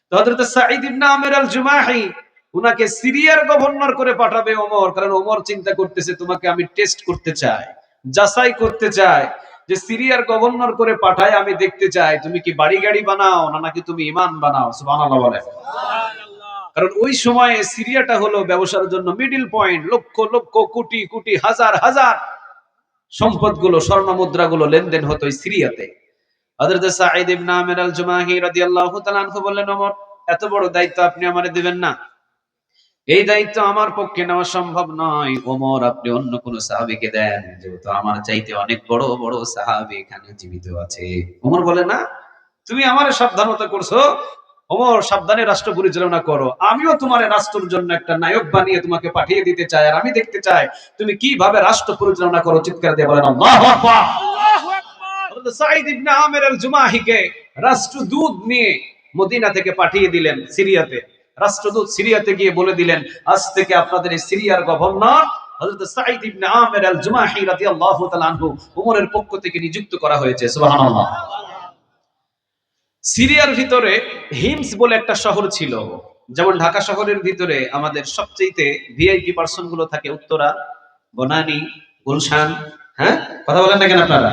Speaker 1: তো হযরত সাঈদ ইবনে আমির আল জুমাহি উনাকে সিরিয়ার গভর্নর করে পাঠাবে ওমর, কারণ ওমর চিন্তা করতেছে তোমাকে আমি টেস্ট করতে চাই, যাচাই করতে চাই, যে সিরিয়ার গভর্নর করে পাঠায় আমি দেখতে চাই তুমি কি বাড়ি গাড়ি বানাও না নাকি তুমি ইমান বানাও। সুবহানাল্লাহ বলে। কারণ ওই সময়ে সিরিয়াটা হলো ব্যবসার জন্য মিডল পয়েন্ট, লক্ষ লক্ষ কোটি কোটি হাজার হাজার সম্পদগুলো, স্বর্ণ মুদ্রাগুলো লেনদেন হতো এই সিরিয়াতে। হযরত সাঈদ ইবনে আমির আল জুমাহি রাদিয়াল্লাহু তাআলা আনহু বললেন, ওমর এত বড় দায়িত্ব আপনি আমারে দিবেন না, এই দায়িত্ব আমার পক্ষে নেওয়া সম্ভব নয়। ওমর আপনি অন্য কোন সাহাবীকে দেন, যেহেতু আমার চাইতে অনেক বড় বড় সাহাবী এখানে জীবিত আছে। ওমর বলে, না, তুমি আমারে সাবধানতা করছো, ওমর সাবধানে রাষ্ট্র পরিচালনা করো, আমিও তোমার রাষ্ট্রের জন্য একটা নায়ক বানিয়ে তোমাকে পাঠিয়ে দিতে চাই, আর আমি দেখতে চাই তুমি কিভাবে রাষ্ট্র পরিচালনা করো। চিৎকার দিয়ে বলেন আল্লাহু আকবার।
Speaker 2: আল্লাহু আকবার।
Speaker 1: হযরত সাঈদ ইবনে আমির আল জুমাহিকে রাষ্ট্রদূত নিয়ে মদিনা থেকে পাঠিয়ে দিলেন সিরিয়াতে। রাষ্ট্রদূত সিরিয়াতে গিয়ে বলে দিলেন, আজ থেকে আপনাদের এই সিরিয়ার গভর্নর হযরত সাঈদ ইবনে আমির আল জুমাহি রাদিয়াল্লাহু তাআলা আনহু ওমরের পক্ষ থেকে নিযুক্ত করা হয়েছে। সুবহানাল্লাহ। সিরিয়ার ভিতরে হিমস বলে একটা শহর ছিল। যেমন ঢাকা শহরের ভিতরে আমাদের সবচেয়ে ভিআইপি পার্সন গুলো থাকে উত্তরা, বনানী, গুলশান, হ্যাঁ কথা বলেন না কেন আপনারা,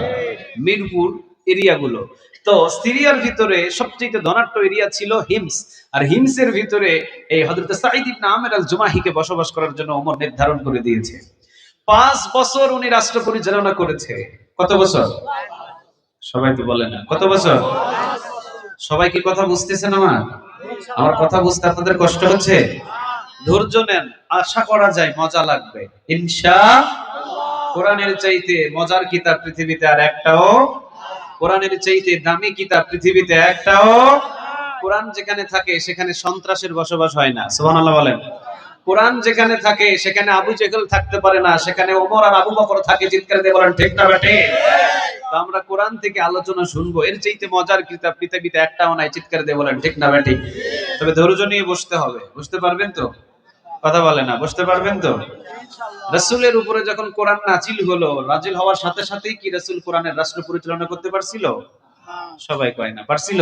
Speaker 1: মিরপুর এরিয়াগুলো। তো সিরিয়ার ভিতরে সবচেয়ে ধনাঢ্য এরিয়া ছিল হিমস। আর হিমসের ভিতরে এই হযরত সাঈদ ইবনে আমির আল জুমাহিকে বসবাস করার জন্য ওমর নির্ধারণ করে দিয়েছে। 5 বছর উনি রাষ্ট্র পরিচালনা করেছে। কত বছর? সবাই তো বলে না কত বছর। সবাই কি কথা বুঝতেছেন? আমার কথা বুঝতে আপনাদের কষ্ট হচ্ছে? ধৈর্য নেন, আশা করা যায় মজা লাগবে ইনশাআল্লাহ। কোরআনের চাইতে মজার কিতাব পৃথিবীতে আর একটাও, কোরআনের চাইতে দামি কিতাব পৃথিবীতে একটাও। কোরআন যেখানে থাকে সেখানে সন্ত্রাসের বসবাস হয় না। সুবহানাল্লাহ বলেন। কোরআন যেখানে থাকে সেখানে আবু জেহেল থাকতে পারে না, সেখানে ওমর আর আবু বকর থাকে। চিৎকার দিয়ে বলেন ঠিক না বেঠিক? তো আমরা কোরআন থেকে আলোচনা শুনবো, এর চাইতে মজার কিতাব পৃথিবীতে একটাও নাই। চিৎকার দিয়ে বলেন ঠিক না বেঠিক? তবে ধৈর্য নিয়ে বসতে হবে। বুঝতে পারবেন তো? কথা বলে না, বুঝতে পারবেন তো? রাসূলের উপরে যখন কোরআন নাজিল হলো, নাজিল হওয়ার সাথে সাথেই কি রাসূল কোরআনের রাষ্ট্র পরিচালনা করতে পারছিল? সবাই কয় না পারছিল।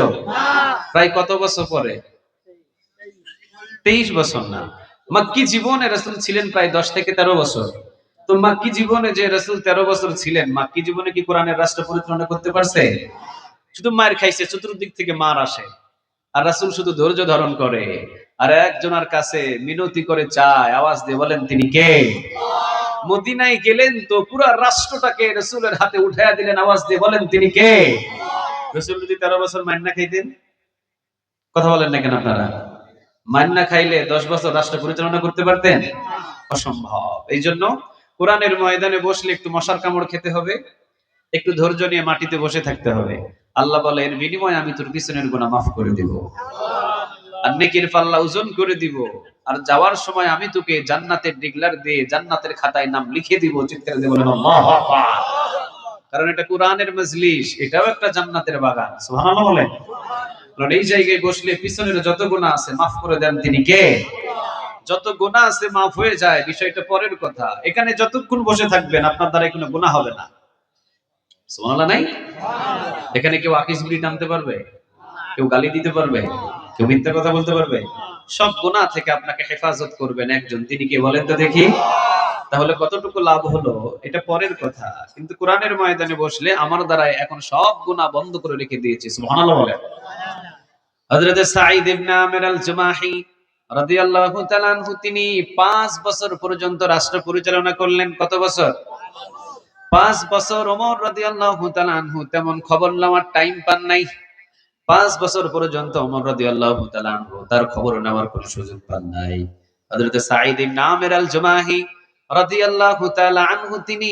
Speaker 1: প্রায় কত বছর পরে? 23 বছর না, মক্কি জীবনে রাসূল ছিলেন প্রায় 10 থেকে 13 বছর। তো মক্কি জীবনে যে রাসূল 13 বছর ছিলেন, মক্কি জীবনে কি কোরআনের রাষ্ট্র পরিচালনা করতে পারছে? শুধু মার খাইছে, চতুর্দিক থেকে মার আসে, আর রাসূল শুধু ধৈর্য ধারণ করে, আর একজনের কাছে মিনতি করে চায়, আওয়াজ দিয়ে বলেন তিনি কে? মদিনায় গেলেন তো পুরো রাষ্ট্রটাকে রাসূলের হাতে উঠায়া দিলেন, আওয়াজ দিয়ে বলেন তিনি কে? রাসূল যদি 13 বছর মান্না খাইতেন, কথা বলেন না কেন আপনারা? মান্না খাইলে 10 বছর রাষ্ট্র পরিচালনা করতে পারতেন? অসম্ভব। এই জন্য কোরআনের ময়দানে বসলে একটু মশার কামড় খেতে হবে, একটু ধৈর্য নিয়ে মাটিতে বসে থাকতে হবে। আল্লাহ বলে, এর বিনিময়ে আমি তোর পিছনের গুনাহ মাফ করে দিব, আর নেকির পাল্লা ওজন করে দিব, আর যাওয়ার সময় আমি তোকে জান্নাতের ডিগলার দিয়ে জান্নাতের খাতায় নাম লিখে দিব। চিৎকার দিয়ে বলেন আল্লাহু আকবার। কারণ এটা কোরআনের মজলিস, এটাও একটা জান্নাতের বাগান। সুবহানাল্লাহ বলেন। কারণ এই জায়গায় বসলে পিছনের যত গুনাহ আছে মাফ করে দেন তিনি কে? যত গুনাহ আছে মাফ হয়ে যায়, বিষয়টা পরের কথা। এখানে যতক্ষণ বসে থাকবেন আপনার দ্বারা কোনো গুনাহ হবে না। সুবহানাল্লাহ নাই? এখানে কেউ আকিস বিড়ি টানতে পারবে? কেউ গালি দিতে পারবে? কেউ মিথ্যা কথা বলতে পারবে? সব গুনাহ থেকে আপনাকে হেফাজত করবেন একজন, তিনি কে বলেন তো দেখি? তাহলে কতটুকু লাভ হলো এটা পরের কথা, কিন্তু কোরআনের ময়দানে বসলে আমার দ্বারা এখন সব গুনাহ বন্ধ করে রেখে দিয়েছি। সুবহানাল্লাহ বলেন। হযরত সাঈদ ইবনে আমির আল জুমাহি রাদিয়াল্লাহু তাআলা আনহু তিনি 5 বছর পর্যন্ত রাষ্ট্র পরিচালনা করলেন। কত বছর? 5 বছর। ওমর রাদিয়াল্লাহু তাআলা আনহু তেমন খবর নেওয়ার টাইম পান নাই। 5 বছর পর্যন্ত ওমর রাদিয়াল্লাহু তাআলা আনহু তার খবর নেওয়ার কোনো সুযোগ পান নাই। হযরত সাঈদ ইবনে আমির আল জুমাহি রাদিয়াল্লাহু তাআলা আনহু তিনি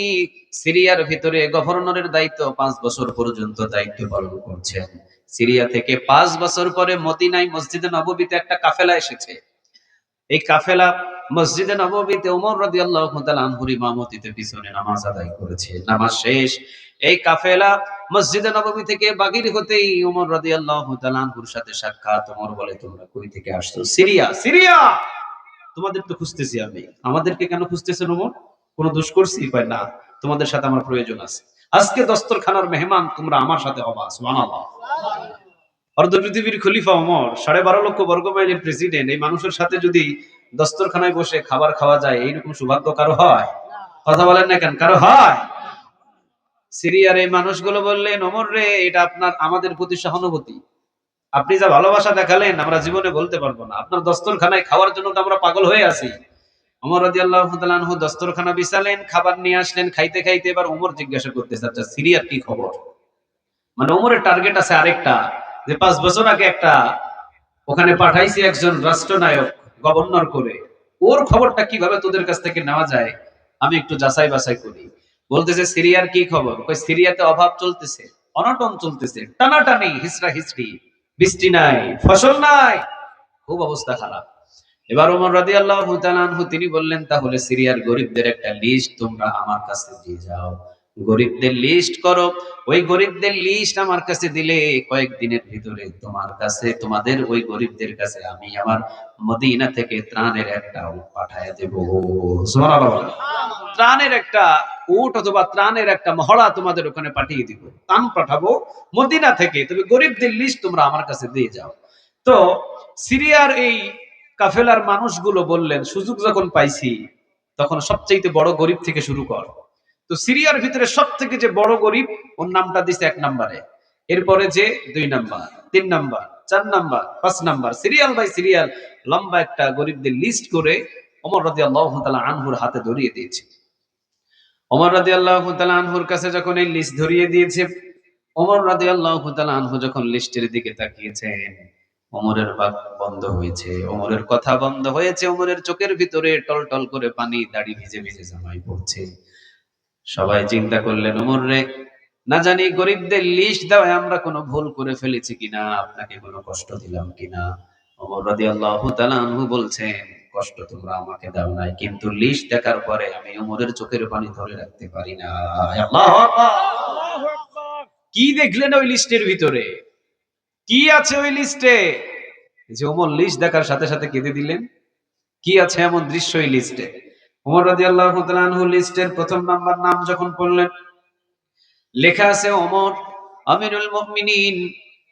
Speaker 1: সিরিয়ার ভিতরে গভর্নরের দায়িত্ব 5 বছর পর্যন্ত দায়িত্ব পালন করছেন। সিরিয়া থেকে 5 বছর পরে মদিনায় মসজিদে নববীতে একটা কাফেলা এসেছে। এই কাফেলা মসজিদে নববীতে ওমর রাদিয়াল্লাহু তাআলা আনহুর ইমামতিতে পিছনে নামাজ আদায় করেছে। নামাজ শেষ, এই কাফেলা মসজিদে নববী থেকে বাগির হতেই ওমর রাদিয়াল্লাহু তাআলা আনহুর সাথে সাক্ষাৎ। ওমর বলে, তোমরা কই থেকে আসছো? সিরিয়া। সিরিয়া? তোমাদের তো খুঁজতেছি আমি। আমাদেরকে কেন খুঁজতেছেন ওমর? কোন দোষ করছি? কয় না, তোমাদের সাথে আমার প্রয়োজন আছে। আজকে দস্তরখানার মেহমান তোমরা আমার সাথে হবা। সুবহানাল্লাহ। অর্ধ পৃথিবীর খলিফা ওমর, 12.5 লক্ষ বর্গ মাইলের প্রেসিডেন্ট, এই মানুষের সাথে যদি দস্তরখানায় বসে খাবার খাওয়া যায়, এইরকম সৌভাগ্য কারো হয়? কথা বলেন না কেন, কারো হয়? সিরিয়ার এই মানুষগুলো বললেন, ওমর রে, এটা আপনার আমাদের প্রতি সহানুভূতি, আপনি যা ভালোবাসা দেখালেন আমরা জীবনে বলতে পারবো না। আপনার দস্তরখানায় খাওয়ার জন্য তো আমরা পাগল হয়ে আছি। ওমর রাদিয়াল্লাহু তাআলা আনহু দস্তরখানা বিছালেন, খাবার নিয়ে আসলেন, খাইতে খাইতে এবার ওমর জিজ্ঞাসা করতেছে, আচ্ছা সিরিয়ার কি খবর? মানে ওমরের টার্গেট আছে আরেকটা, যে 5 বছর আগে একটা ওখানে পাঠাইছি একজন রাষ্ট্রনায়ক গভর্নর করে, ওর খবরটা কিভাবে তোদের কাছ থেকে নেওয়া যায় আমি একটু যাচাই বাছাই করি। বলতেছে সিরিয়ার কি খবর? কই সিরিয়াতে অভাব চলতেছে, অনটন চলতেছে, টানাটানি, হিসরা হিসরি, বৃষ্টি নাই, ফসল নাই, খুব অবস্থা খারাপ। এবার ওমর রাদিয়াল্লাহু তাআলা আনহু তিনি বললেন, তাহলে সিরিয়ার গরিবদের একটা লিস্ট তোমরা আমার কাছে দিয়ে যাও, গরিবদের লিস্ট করো। ওই গরিবদের লিস্ট আমার কাছে দিলে কয়েকদিনের ভিতরে তোমার কাছে, তোমাদের ওই গরিবদের কাছে আমি আমার মদিনা থেকে ত্রাণের একটা উট পাঠায় দেব। সুবহানাল্লাহ। ত্রাণের একটা উট অথবা ত্রাণের একটা মহড়া তোমাদের ওখানে পাঠিয়ে দিব, ত্রাণ পাঠাবো মদিনা থেকে, তবে গরিবদের লিস্ট তোমরা আমার কাছে দিয়ে যাও। তো সিরিয়ার এই কাফেলার মানুষগুলো বললেন, সুযোগ যখন পাইছি তখন সবচেয়ে বড় গরিব থেকে শুরু কর। তো সিরিয়ার ভিতরে সব থেকে যে বড় গরিব, ওর নামটা দিছে 1 নম্বরে, এরপরে যে 2 number, 3 number, 4 number, 5 number, serial by serial লম্বা একটা গরিবদের লিস্ট করে ওমর রাদিয়াল্লাহু তাআলা আনহুর হাতে ধরিয়ে দিয়েছে। ওমর রাদিয়াল্লাহু তাআলা আনহুর কাছে যখন এই লিস্ট ধরিয়ে দিয়েছে, ওমর রাদিয়াল্লাহু তাআলা আনহু যখন লিস্টের দিকে তাকিয়েছেন, ওমরের বাক বন্ধ হয়েছে, ওমরের কথা বন্ধ হয়েছে, ওমরের চোখের ভিতরে টলটল করে পানি, দাড়ি ভিজে ভিজে জামাই পড়ছে। সবাই চিন্তা করলেন, ওমর রে, না জানি গরিবদের লিস্ট দেওয়ায় আমরা কোনো ভুল করে ফেলেছি কিনা, আপনাকে কোনো কষ্ট দিলাম কিনা। ওমর রাদিয়াল্লাহু তাআলা আনহু বলছেন, কষ্ট তোমরা আমাকে দাও নাই, কিন্তু লিস্ট দেখার পরে আমি ওমরের চোখের পানি ধরে রাখতে পারি না। আল্লাহু আকবার।
Speaker 2: আল্লাহু আকবার।
Speaker 1: কি দেখলেন ওই লিস্টের ভিতরে? কি আছে ওই লিস্টে যে ওমর লিস্ট দেখার সাথে সাথে কেঁদে দিলেন? কি আছে এমন দৃশ্য এই লিস্টে? ওমর রাদিয়াল্লাহু তাআলা আনহু লিস্টের প্রথম নাম্বার নাম যখন পড়লেন, লেখা আছে ওমর আমিরুল মুমিনিন।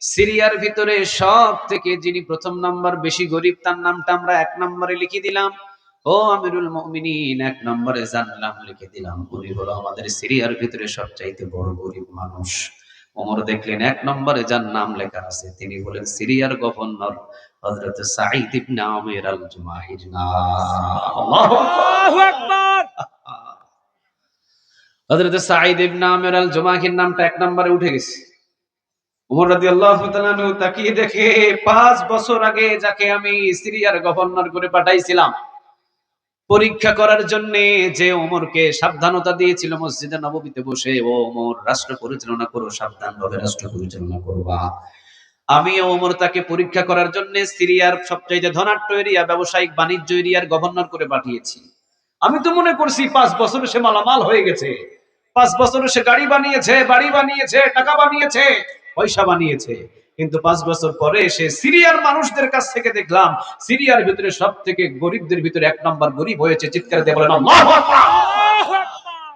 Speaker 1: সিরিয়ার ভিতরে সব থেকে যিনি প্রথম নাম্বার বেশি গরিব, তার নামটা আমরা 1 নম্বরে লিখে দিলাম। ও আমিরুল মুমিনিন, 1 নম্বরে যার নাম লিখে দিলাম, উনি হলো আমাদের সিরিয়ার ভিতরে সবচাইতে বড় গরিব মানুষ। ওমর দেখলেন 1 নম্বরে যার নাম লেখা আছে তিনি হলেন সিরিয়ার গভর্নর হযরত সাঈদ ইবনে আমির আল জুমাহির নাম। আল্লাহু
Speaker 2: আল্লাহু আকবার।
Speaker 1: আকবার। হযরত সাঈদ ইবনে আমির আল জুমাহির নামটা 1 নম্বরে উঠে গেছে। ওমর রাদিয়াল্লাহু তাআলা আনহু তাকিয়ে দেখে 5 বছর আগে যাকে আমি সিরিয়ার গভর্নর করে পাঠাইছিলাম পরীক্ষা করার জন্য, যে ওমরকে সাবধানতা দিয়েছিল মসজিদে নববীতে বসে, ও ওমর রাষ্ট্র পরিচালনা করো, সাবধানভাবে রাষ্ট্র পরিচালনা করবা, আমি ওমর তাকে পরীক্ষা করার জন্য সিরিয়ার সবচেয়ে ধনাঢ্য এরিয়া, ব্যবসায়িক বাণিজ্য এরিয়ার গভর্নর করে পাঠিয়েছি। আমি তো মনে করছি 5 বছরে সে মালামাল হয়ে গেছে, 5 বছরে সে গাড়ি বানিয়েছে, বাড়ি বানিয়েছে, টাকা বানিয়েছে, পয়সা বানিয়েছে, কিন্তু 5 বছর পরে সে সিরিয়ার মানুষদের কাছ থেকে দেখলাম সিরিয়ার ভিতরে সব থেকে গরিবদের ভিতরে 1 নম্বর গরিব হয়েছে। চিৎকার দিয়ে বলেন আল্লাহু আকবার।
Speaker 2: আল্লাহু আকবার।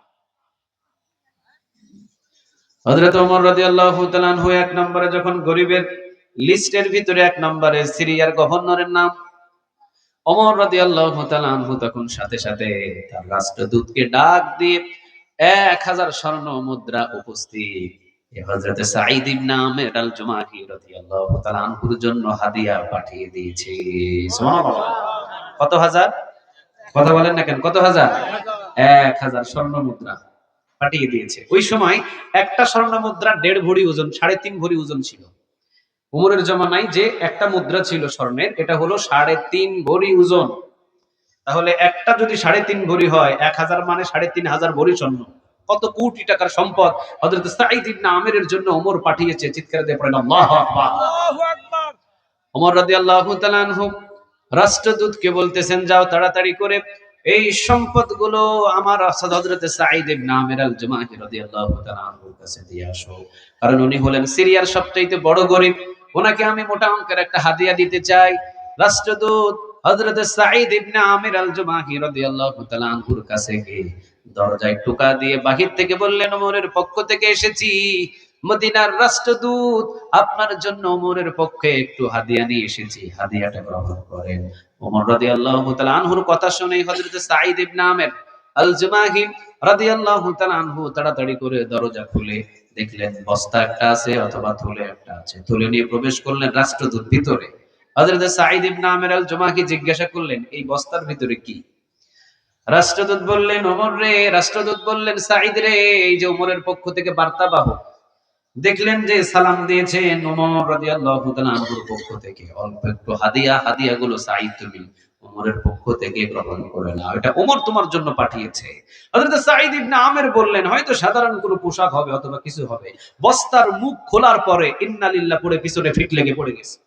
Speaker 1: হযরত ওমর রাদিয়াল্লাহু তাআলা আনহু 1 নম্বরে যখন গরিবের লিস্টের ভিতরে 1 নম্বরে সিরিয়ার গভর্নরের নাম, ওমর রাদিয়াল্লাহু তাআলা আনহু তখন সাথে সাথে তার রাষ্ট্রদূতকে ডাক দিয়ে 1000 স্বর্ণ মুদ্রা উপস্থিত হযরত সাঈদ ইবনে আমির আল জুমাহি রাদিয়াল্লাহু তাআলা আনহুর জন্য হাদিয়া পাঠিয়ে দিয়েছে। সুবহানাল্লাহ। কত হাজার? কথা বলেন না কেন, কত হাজার? 1000 স্বর্ণ মুদ্রা পাঠিয়ে দিয়েছে। ওই সময় একটা স্বর্ণ মুদ্রা 1.5 ভরি ওজন, 3.5 ভরি ওজন ছিল। উমরের জমানায় যে একটা মুদ্রা ছিল স্বর্ণের, এটা হলো 3.5 ভরি ওজন। তাহলে একটা যদি 3.5 ভরি হয়, 1000 মানে 3500 ভরি স্বর্ণ, কত কোটি টাকার সম্পদ হযরত সাঈদ ইবনে আমিরের জন্য ওমর পাঠিয়েছে। চিৎকার দিয়ে পড়েন আল্লাহু আকবার।
Speaker 2: আল্লাহু আকবার।
Speaker 1: ওমর রাদিয়াল্লাহু তাআলা আনহু রাষ্ট্রদূতকে বলতেছেন, যাও তাড়াতাড়ি করে এই সম্পদগুলো আমার হযরত সাঈদ ইবনে আমির আল জুমাহি রাদিয়াল্লাহু তাআলা আনহুর কাছে দিয়ে আসো, কারণ উনি হলেন সিরিয়ার সবচেয়ে বড় গরিব, ওনাকে আমি মোটা অঙ্কের একটা হাদিয়া দিতে চাই। রাষ্ট্রদূত হযরত সাঈদ ইবনে আমির আল জুমাহি রাদিয়াল্লাহু তাআলা আনহুর কাছে গিয়ে দরজায় টোকা দিয়ে বাহির থেকে বললেন, ওমরের পক্ষ থেকে এসেছি, মদিনার রাষ্ট্রদূত, আপনার জন্য ওমরের পক্ষে একটু হাদিয়া নিয়ে এসেছি, হাদিয়াটা গ্রহণ করেন। ওমর রাদিয়াল্লাহু তাআলা আনহুর কথা শুনে হযরত সাঈদ ইবনে আমের আল জুমাহি রাদিয়াল্লাহু তাআলা আনহু তাড়াতাড়ি করে দরজা খুলে দেখলেন বস্তা একটা আছে অথবা থলে একটা আছে, থলে নিয়ে প্রবেশ করলেন রাষ্ট্রদূত ভিতরে। হযরত সাঈদ ইবনে আমের আল জুমাহি জিজ্ঞাসা করলেন, এই বস্তার ভিতরে কি? রাষ্ট্রদূত বললেন, ওমর রে, রাষ্ট্রদূত বললেন, সাঈদ রে, এই যে ওমরের পক্ষ থেকে বার্তাবাহক। দেখলেন যে সালাম দিয়েছেন ওমর রাদিয়াল্লাহু তাআলা আনহুর পক্ষ থেকে, অল্প একটু হাদিয়া, হাদিয়াগুলো সাঈদ তুমি ওমরের পক্ষ থেকে গ্রহণ করে নাও, এটা ওমর তোমার জন্য পাঠিয়েছে। হযরত সাঈদ ইবনে আমের বললেন, হয়তো সাধারণ কোনো পোশাক হবে অথবা কিছু হবে। বস্তার মুখ খোলার পরে ইন্না লিল্লাহ পড়ে পিছনে ফিট লেগে পড়ে গেছে।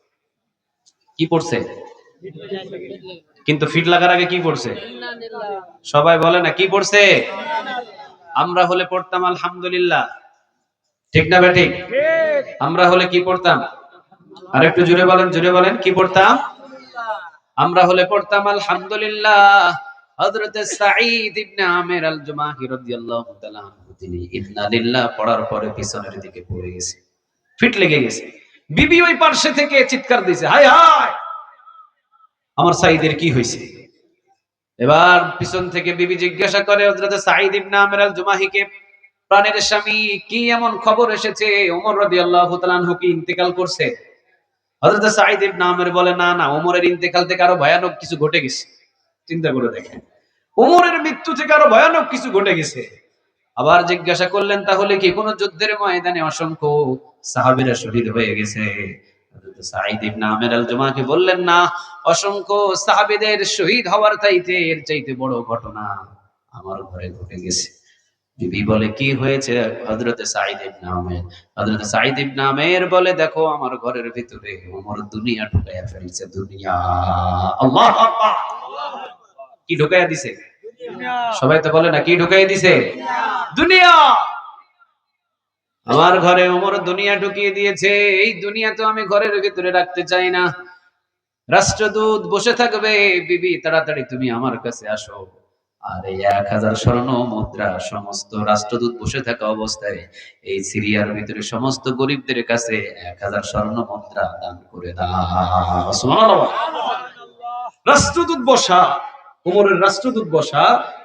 Speaker 1: কি পড়ছে? কিন্তু ফিট লাগার আগে কি পড়ছে? সবাই বলে না কি পড়ছে? আমরা হলে পড়তাম আলহামদুলিল্লাহ, ঠিক না বেঠিক?
Speaker 2: ঠিক।
Speaker 1: আমরা হলে কি পড়তাম? আর একটু জোরে বলেন, জোরে বলেন, কি পড়তাম? আমরা হলে পড়তাম আলহামদুলিল্লাহ। হযরত সাঈদ ইবনে আমের আল জুমাহি রাদিয়াল্লাহু তাআলা আনহু তিনি ইন্না লিল্লাহ পড়ার পরে পিছনের দিকে পড়ে গেছে, ফিট লেগে গেছে। বিবি ওই পাশে থেকে চিৎকার দিয়েছে, হায় হায়, আমার সাঈদের কি হয়েছে? এবার পিছন থেকে বিবি জিজ্ঞাসা করে হযরত সাঈদ ইবনে আমের আল জুমাহিকে, প্রাণের স্বামী, কি এমন খবর এসেছে? ওমর রাদিয়াল্লাহু তাআলা আনহু কি ইন্তেকাল করছে? হযরত সাঈদ ইবনে আমের বলে, না না, ওমরের ইন্তেকাল থেকে আরো ভয়ানক কিছু ঘটে গেছে। চিন্তা করে দেখেন, ওমরের মৃত্যু থেকে আরো ভয়ানক কিছু ঘটে গেছে। আবার জিজ্ঞাসা করলেন, তাহলে কি কোন যুদ্ধের ময়দানে অসংখ্য সাহাবীরা শহীদ হয়ে গেছে? হযরত সাঈদ ইবনে আমের আল জুমাহি বললেন, না, অসংখ্য সাহাবীদের শহীদ হওয়ার চাইতে এর চাইতে বড় ঘটনা আমার ঘরে ঘটে গেছে। বিবি বলে, কি হয়েছে হযরত সাঈদ ইবনে আমের? হযরত সাঈদ ইবনে আমের বলে, দেখো আমার ঘরের ভিতরে ওমর দুনিয়া ঢুকাইয়া ফেলেছে, দুনিয়া। আল্লাহু আকবার। কি ঢুকাইয়া দিছে?
Speaker 2: দুনিয়া।
Speaker 1: সবাই তো বলে না, কি ঢুকাইয়া দিছে? দুনিয়া। আমার ঘরে ওমর দুনিয়া ঢুকিয়ে দিয়েছে, এই দুনিয়া তো আমি ঘরের ভিতরে রাখতে চাই না। রাষ্ট্রদূত বসে থাকবে, বিবি তাড়াতাড়ি তুমি আমার কাছে আসো। আর এই 1000 স্বর্ণ মুদ্রা সমস্ত রাষ্ট্রদূত বসে থাকা অবস্থায় এই সিরিয়ার ভিতরে সমস্ত গরিবদের কাছে 1000 স্বর্ণ মুদ্রা দান করে দাও। সুবহানাল্লাহ। রাষ্ট্রদূত বসা, ওমরের রাষ্ট্রদূত বসা,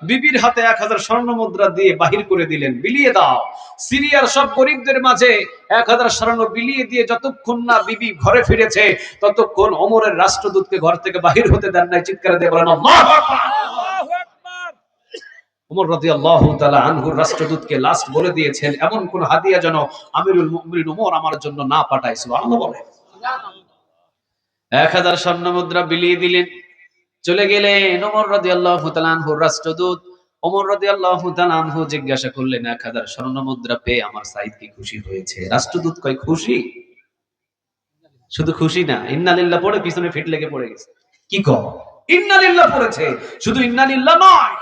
Speaker 1: বিবির হাতে 1000 স্বর্ণ মুদ্রা দিয়ে বাহির করে দিলেন, বিলিয়ে দাও। সিরিয়ার সব গরিবদের মাঝে 1000 স্বর্ণ বিলিয়ে দিয়ে যতক্ষণ না বিবি ঘরে ফিরেছে ততক্ষণ ওমরের রাষ্ট্রদূতকে ঘর থেকে বাহির হতে দেন নাই। চিৎকার দিয়ে বলেন আল্লাহু আকবার।
Speaker 2: আল্লাহু আকবার।
Speaker 1: ওমর রাদিয়াল্লাহু তাআলা আনহুর রাষ্ট্রদূতকে লাস্ট বলে দিয়েছেন, এমন কোন হাদিয়া যেন আমিরুল মুমিনিন ওমর আমার জন্য না পাঠায়। সুবহানাল্লাহ বলে। 1000 স্বর্ণ মুদ্রা বিলিয়ে দিলেন, চলে গেলেন ওমর রাদিয়াল্লাহু তাআলা আনহুর রাষ্ট্রদূত। ওমর রাদিয়াল্লাহু তাআলা আনহু জিজ্ঞাসা করলেন, 1000 স্বর্ণ মুদ্রা পেয়ে আমার সাঈদ কি খুশি হয়েছে? রাষ্ট্রদূত কয়, খুশি? শুধু খুশি না, ইন্না লিল্লাহ পড়ে পিছনে ফিট লেগে পড়ে গেছে। কি কও? ইন্না লিল্লাহ পড়েছে, শুধু ইন্না লিল্লাহ নয়,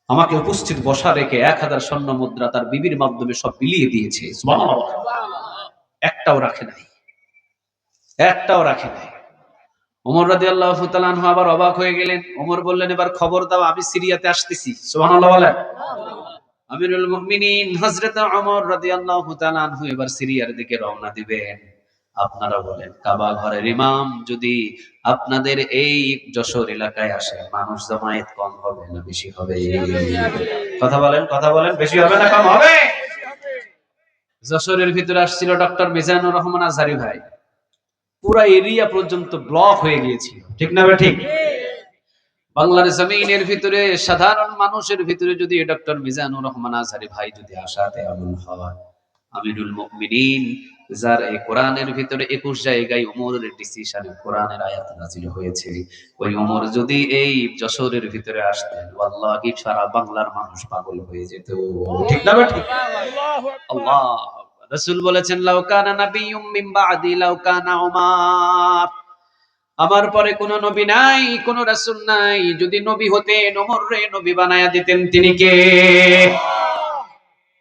Speaker 1: আমাকে উপস্থিত বসা রেখে 1000 স্বর্ণ মুদ্রা তার বিবির মাধ্যমে সব বিলিয়ে দিয়েছে। সুবহানাল্লাহ। একটাও রাখে নাই, একটাও রাখে নাই। ওমর রাদিয়াল্লাহু তাআলা আনহু আবার অবাক হয়ে গেলেন। ওমর বললেন, এবার খবর দাও, আমি সিরিয়াতে আসতেছি। সুবহানাল্লাহ বলেন। আমিরুল মুমিনিন হযরত ওমর রাদিয়াল্লাহু তাআলা আনহু এবার সিরিয়ার দিকে রওনা দিবেন। আপনারা বলেন, কাবা ঘরের ইমাম যদি আপনাদের এই যশোর এলাকায় আসে, মানুষ জমায়েত কম হবে না বেশি হবে? কথা বলেন, কথা বলেন, বেশি হবে না কম হবে? যশোরের ভিতরে আসছিল ডক্টর মিজানুর রহমান আজহারী ভাই, পুরা এরিয়া পর্যন্ত ব্লক হয়ে গিয়েছিল, ঠিক না ঠিক? বাংলার জমিনের ভিতরে সাধারণ মানুষের ভিতরে যদি ডক্টর মিজানুর রহমান আজহারী ভাই যদি আসাতে এমন হয়, আমিরুল মুমিনিন যার এই কোরআনের ভিতরে 21 জায়গায় ওমরের ডিসিশনে কোরআনের আয়াত নাযিল হয়েছে, ওই ওমর যদি এই যশোরের ভিতরে আসতেন, ওয়াল্লাহি সারা বাংলার মানুষ পাগল হয়ে যেত, ঠিক না ঠিক?
Speaker 2: আল্লাহু আকবার।
Speaker 1: আল্লাহ। রাসূল বলেছেন, লাউ কানা নাবিয়্যুম মিন বা'দি লাউ কানা উমার, আমার পরে কোন নবী নাই, কোন রাসূল নাই, যদি নবী হতেন ওমর রে নবী বানায়া দিতেন। তিনি কে?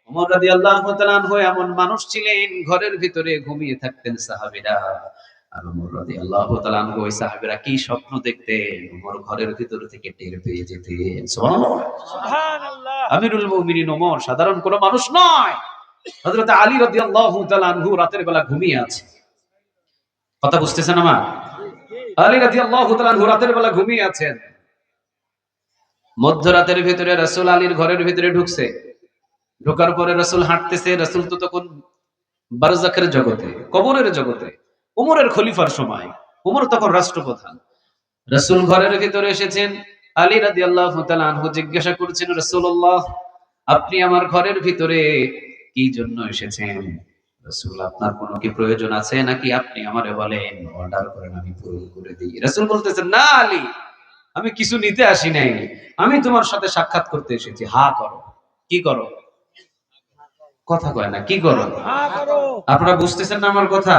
Speaker 1: ওমর রাদিয়াল্লাহু তাআলা আনহু এমন মানুষ ছিলেন, ঘরের ভিতরে ঘুমিয়ে থাকতেন সাহাবীরা, আর ওমর রাদিয়াল্লাহু তাআলা আনহু ওই সাহাবীরা কি স্বপ্ন দেখতেন ওমর ঘরের ভিতর থেকে টের পেয়ে যেতেন। সুবহানাল্লাহ।
Speaker 2: সুবহানাল্লাহ।
Speaker 1: আমিরুল মুমিনিন ওমর সাধারণ কোনো মানুষ নয়। হযরত আলী রাদিয়াল্লাহু তাআলা আনহু রাতের বেলা ঘুমিয়ে আছে। কথা বুঝতেছেন আমার? আলী রাদিয়াল্লাহু তাআলা আনহু রাতের বেলা ঘুমিয়ে আছেন। মধ্যরাতের ভিতরে রাসূল আলীর ঘরের ভিতরে ঢুকছে। ঢোকার পরে রাসূল হাঁটতেছে। রাসূল তো তখন বারজাখের জগতে, কবরের জগতে। ওমরের খলিফার সময়। ওমর তখন রাষ্ট্রপ্রধান। রাসূল ঘরের ভিতরে এসেছেন। আলী রাদিয়াল্লাহু তাআলা আনহু জিজ্ঞাসা করছেন, রাসূলুল্লাহ আপনি আমার ঘরের ভিতরে কি জন্য এসেছেন? রাসূল আপনার কোনো কি প্রয়োজন আছে নাকি আপনি আমারে বলেন, অর্ডার করেন আমি পূরণ করে দিই। রাসূল বলতেছেন, না আলী, আমি কিছু নিতে আসি নাই। আমি তোমার সাথে সাক্ষাৎ করতে এসেছি। হা করো। কি করো? কথা কয় না। কি করো?
Speaker 2: হা করো।
Speaker 1: আপনারা বুঝতেছেন না আমার কথা?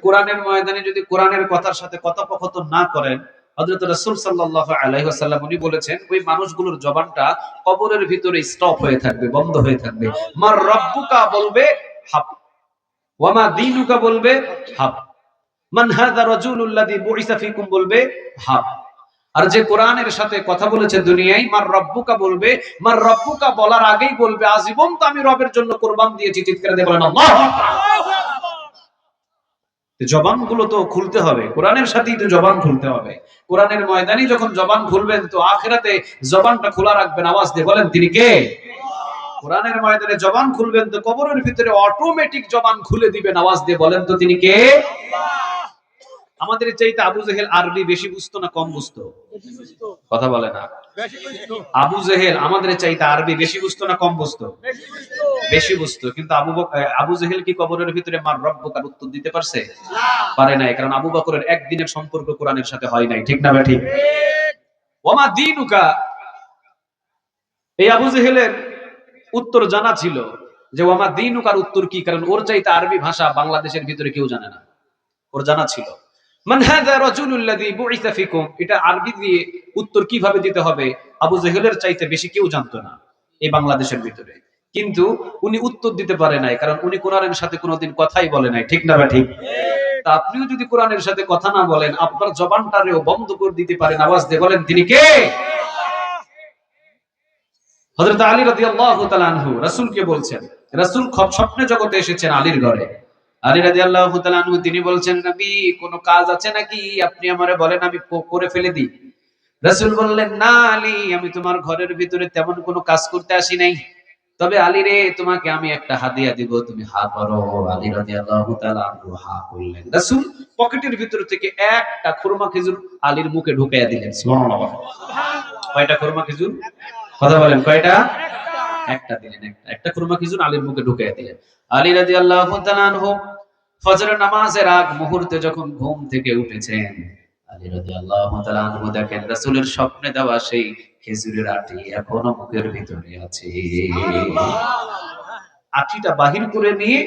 Speaker 1: কোরআনের ময়দানে যদি কোরআনের কথার সাথে কথোপকথন না করেন, হযরত রাসূল সাল্লাল্লাহু আলাইহি ওয়াসাল্লাম উনি বলেছেন ওই মানুষগুলোর জবানটা কবরের ভিতরে স্টপ হয়ে থাকবে, বন্ধ হয়ে থাকবে। মার রাব্বুকা বলবে হাব, ওয়া মা দীনুকা বলবে হাব, মান হাযা রাজুলুল্লাযী বুইসা ফীকুম বলবে হাব। আর যে কোরআনের সাথে কথা বলেছে দুনিয়ায় মার রব্বুকা বলবে, মার রব্বুকা বলার আগেই বলবে আজীবন তো আমি রবের জন্য কুরবান দিয়েছি। চিৎকার দিয়ে বলেন আল্লাহু আকবার।
Speaker 2: আল্লাহু আকবার।
Speaker 1: জবানগুলো তো খুলতে হবে, কোরআনের সাথেই তো জবান খুলতে হবে। কোরআনের ময়দানে যখন জবান খুলবেন তো আখিরাতে জবানটা খোলা রাখবেন। আওয়াজ দিয়ে বলেন তিনি কে? কোরআনের ময়দানে জবান খুলবেন তো কবরের ভিতরে অটোমেটিক জবান খুলে দিবেন। আওয়াজ দিয়ে বলেন তো তিনি কে?
Speaker 2: আল্লাহ।
Speaker 1: আমাদের চাইতে আবু জেহেল আরবি বেশি বুঝতো না কম বুঝতো?
Speaker 2: বেশি বুঝতো।
Speaker 1: কথা বলে না।
Speaker 2: বেশি বুঝতো।
Speaker 1: আবু জেহেল আমাদের চাইতে আরবি বেশি বুঝতো না কম বুঝতো?
Speaker 2: বেশি বুঝতো।
Speaker 1: বেশি বুঝতো। কিন্তু আবু জেহেল কি কবরের ভিতরে মার রব্বুকার উত্তর দিতে পারছে?
Speaker 2: না।
Speaker 1: পারে নাই। কারণ আবু বকরের একদিনের সম্পর্ক কোরআনের সাথে হয় নাই। ঠিক না ভাই? ঠিক।
Speaker 2: ঠিক।
Speaker 1: ওমা দীনুকা, এই আবু জেহেলের উত্তর জানা ছিল যে ওমা দীনুকার উত্তর কি, কারণ ওর চাইতে আরবি ভাষা বাংলাদেশের ভিতরে কেউ জানে না। ওর জানা ছিল মান হাযা রাজুলুল্লাযী বুইসা ফীকুম, এটা আরবি দিয়ে উত্তর কিভাবে দিতে হবে আবু জেহেলের চাইতে বেশি কেউ জানতো না এই বাংলাদেশের ভিতরে। কিন্তু উনি উত্তর দিতে পারে নাই, কারণ উনি কোরআনের সাথে কোনোদিন কথাই বলে নাই। ঠিক না ভাই? ঠিক। তা আপনিও যদি কোরআনের সাথে কথা না বলেন, আপনার জবানটারেও বন্ধ করে দিতে পারেন। আওয়াজ দিয়ে বলেন তিনি কে? হযরত আলী রাদিয়াল্লাহু তাআলা আনহু রাসূলকে বলছেন, রাসূল স্বপ্নে জগতে এসেছেন আলীর ঘরে। আলী রাদিয়াল্লাহু তাআলা আনহু তিনি বলছেন, নবী কোনো কাজ আছে নাকি আপনি আমারে বলেন আমি করে ফেলে দিই। রাসূল বললেন, না আলী, আমি তোমার ঘরের ভিতরে তেমন কোনো কাজ করতে আসি নাই। তবে আলী রে, তোমাকে আমি একটা হাদিয়া দিব, তুমি হা করো। আলী রাদিয়াল্লাহু তাআলা আনহু হা করলেন। রাসূল পকেটের ভিতর থেকে একটা খুরমা খেজুর আলীর মুখে ঢুকাইয়া দিলেন। সুবহানাল্লাহ। কয়টা খুরমা খেজুর? কথা বলেন কয়টা? একটা দিলেন। একটা খুরমা খেজুর আলীর মুখে ঢুকাইয়া দিলেন। আলী রাদিয়াল্লাহু তাআলা আনহু ফজরের নামাজের আগ মুহূর্তে যখন ঘুম থেকে উঠেছেন, আলী রাদিয়াল্লাহু তাআলা আনহু দেখেন রাসূলের স্বপ্নে দেওয়া সেই খেজুরের আটি এখনো মুখের ভিতরে আছে। আটিটা বাহির করে নিয়ে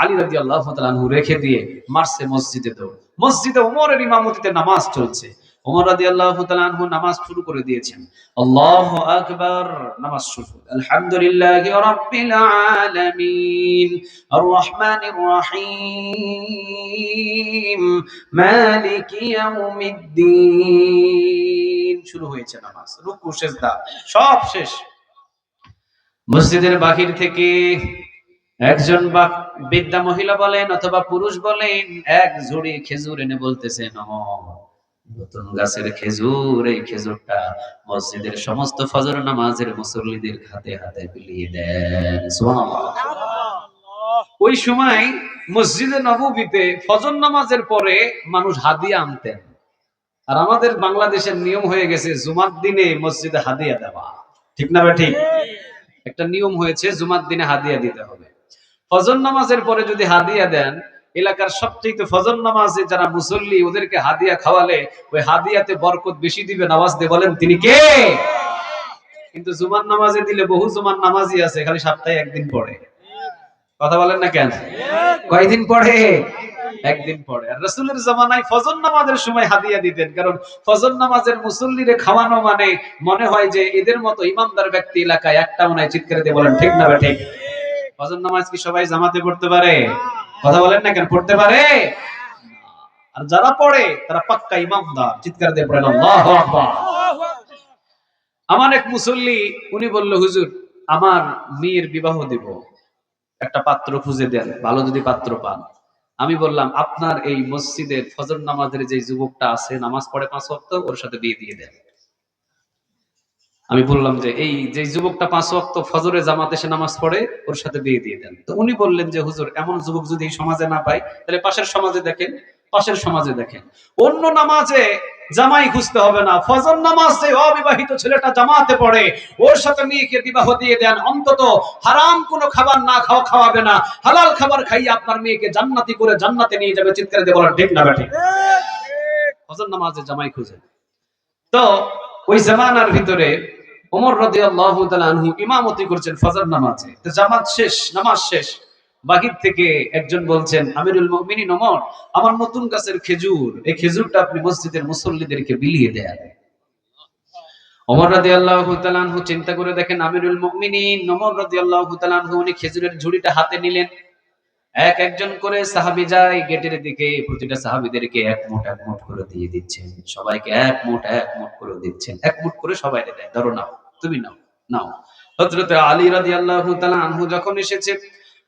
Speaker 1: আলী রাদিয়াল্লাহু তাআলা আনহু রেখে দিয়ে মারছে মসজিদে দৌড়। মসজিদে ওমরের ইমামতিতে নামাজ চলছে। ওমর রাদিয়াল্লাহু তাআলা আনহু নামাজ শুরু করে দিয়েছেন। আল্লাহু আকবার, নামাজ শুরু। আলহামদুলিল্লাহি রাব্বিল আলামিন আর রহমানির রহিম মালিকি ইয়াউমিদ্দিন। শুরু হয়েছে নামাজ। রুকু সিজদা সব শেষ। মসজিদের বাহির থেকে একজন বৃদ্ধা মহিলা বলেন অথবা পুরুষ বলেন এক ঝুড়ি খেজুর এনে বলতেছেন, নতুন গাছের খেজুর, এই খেজুরটা মসজিদের সমস্ত ফজর নামাজের মুসল্লিদের হাতে হাতে বিলিয়ে দেন। সুবহানাল্লাহ। ওই সময় মসজিদে নববীতে ফজর নামাজের পরে মানুষ হাদিয়া আনতেন। আর আমাদের বাংলাদেশের নিয়ম হয়ে গেছে জুমার দিনে মসজিদে হাদিয়া দেওয়া। ঠিক না ভাই? ঠিক। একটা নিয়ম হয়েছে জুমার দিনে হাদিয়া দিতে হবে। ফজর নামাজের পরে যদি হাদিয়া দেন, এলাকার সবচেয়ে ফজর নামাজে যারা মুসল্লি ওদেরকে হাদিয়া খাওয়ালে ওই হাদিয়াতে বরকত বেশি দিবেন। আওয়াজ দিয়ে বলেন তিনি কে? কিন্তু জুমার নামাজে দিলে বহু জুমার নামাজি আছে খালি সপ্তাহে একদিন পড়ে। কথা বলেন না কেন? কয়দিন পড়ে? একদিন পড়ে। আর রাসূলের জামানায় ফজর নামাজের সময় হাদিয়া দিতেন, কারণ ফজর নামাজের মুসল্লিরে খাওয়ানো মানে মনে হয় যে এদের মতো ইমানদার ব্যক্তি এলাকায় একটা মনে হয়। চিৎকার দিয়ে বলেন ঠিক না ঠিক? ফজর নামাজ কি সবাই জামাতে পড়তে পারে? কথা বলেন না কেন? পড়তে পারে? আর যারা পড়ে তারা পাক্কা ইমামদার। চিৎকার দিয়ে পড়েন আল্লাহু আকবার। আমার এক মুসল্লি উনি বলল, হুজুর আমার মেয়ের বিবাহ দিব, একটা পাত্র খুঁজে দেন, ভালো যদি পাত্র পান। আমি বললাম, আপনার এই মসজিদের ফজর নামাজের যে যুবকটা আছে, নামাজ পড়ে 5 ওয়াক্ত, ওর সাথে বিয়ে দিয়ে দেন। আমি বললাম যে এই যে যুবকটা 5 ওয়াক্ত ফজরে জামাতে এসে নামাজ পড়ে, ওর সাথে বিয়ে দিয়ে দেন। তো উনি বললেন যে হুজুর এমন যুবক যদি এই সমাজে না পাই, তাহলে পাশের সমাজে দেখেন। পাশের সমাজে দেখেন, অন্য নামাজে জামাই খুঁজতে হবে না, ফজর নামাজে অবিবাহিত ছেলেটা জামাতে পড়ে, ওর সাথে মেয়েকে বিবাহ দিয়ে দেন। অন্তত হারাম কোনো খাবার না খাওয়াবে না, হালাল খাবার খাইয়ে আপনার মেয়েকে জান্নাতি করে জান্নাতে নিয়ে যাবে। চিৎকার দিয়ে বলার ঠিক না বেঠিক? ফজর নামাজে জামাই খুঁজে। তো ওই জামানার ভিতরে ওমর রাদিয়াল্লাহু তাআলা আনহু ইমামতি করছেন ফজর নামাজে। তো জামাত শেষ, নামাজ শেষ, বাহির থেকে একজন বলছেন, আমিরুল মুমিনিন ওমর, আমার নতুন গাছের খেজুর, এই খেজুরটা আপনি মসজিদের মুসল্লিদেরকে বিলিয়ে দেন। ওমর রাদিয়াল্লাহু তাআলা আনহু চিন্তা করে দেখেন, আমিরুল মুমিনিন ওমর রাদিয়াল্লাহু তাআলা আনহু উনি খেজুরের ঝুড়িটা হাতে নিলেন। একজন করে সাহাবী যায় গেটের দিকে, প্রতিটা সাহাবীদেরকে এক মুঠ করে দিয়ে দিচ্ছেন, সবাইকে এক মুঠ করে দিচ্ছেন, এক মুঠ করে সবাইকে দেয়, ধরো নাও, তুমি নাও, নাও। হযরত আলী রাদিয়াল্লাহু তাআলা আনহু যখন এসেছে,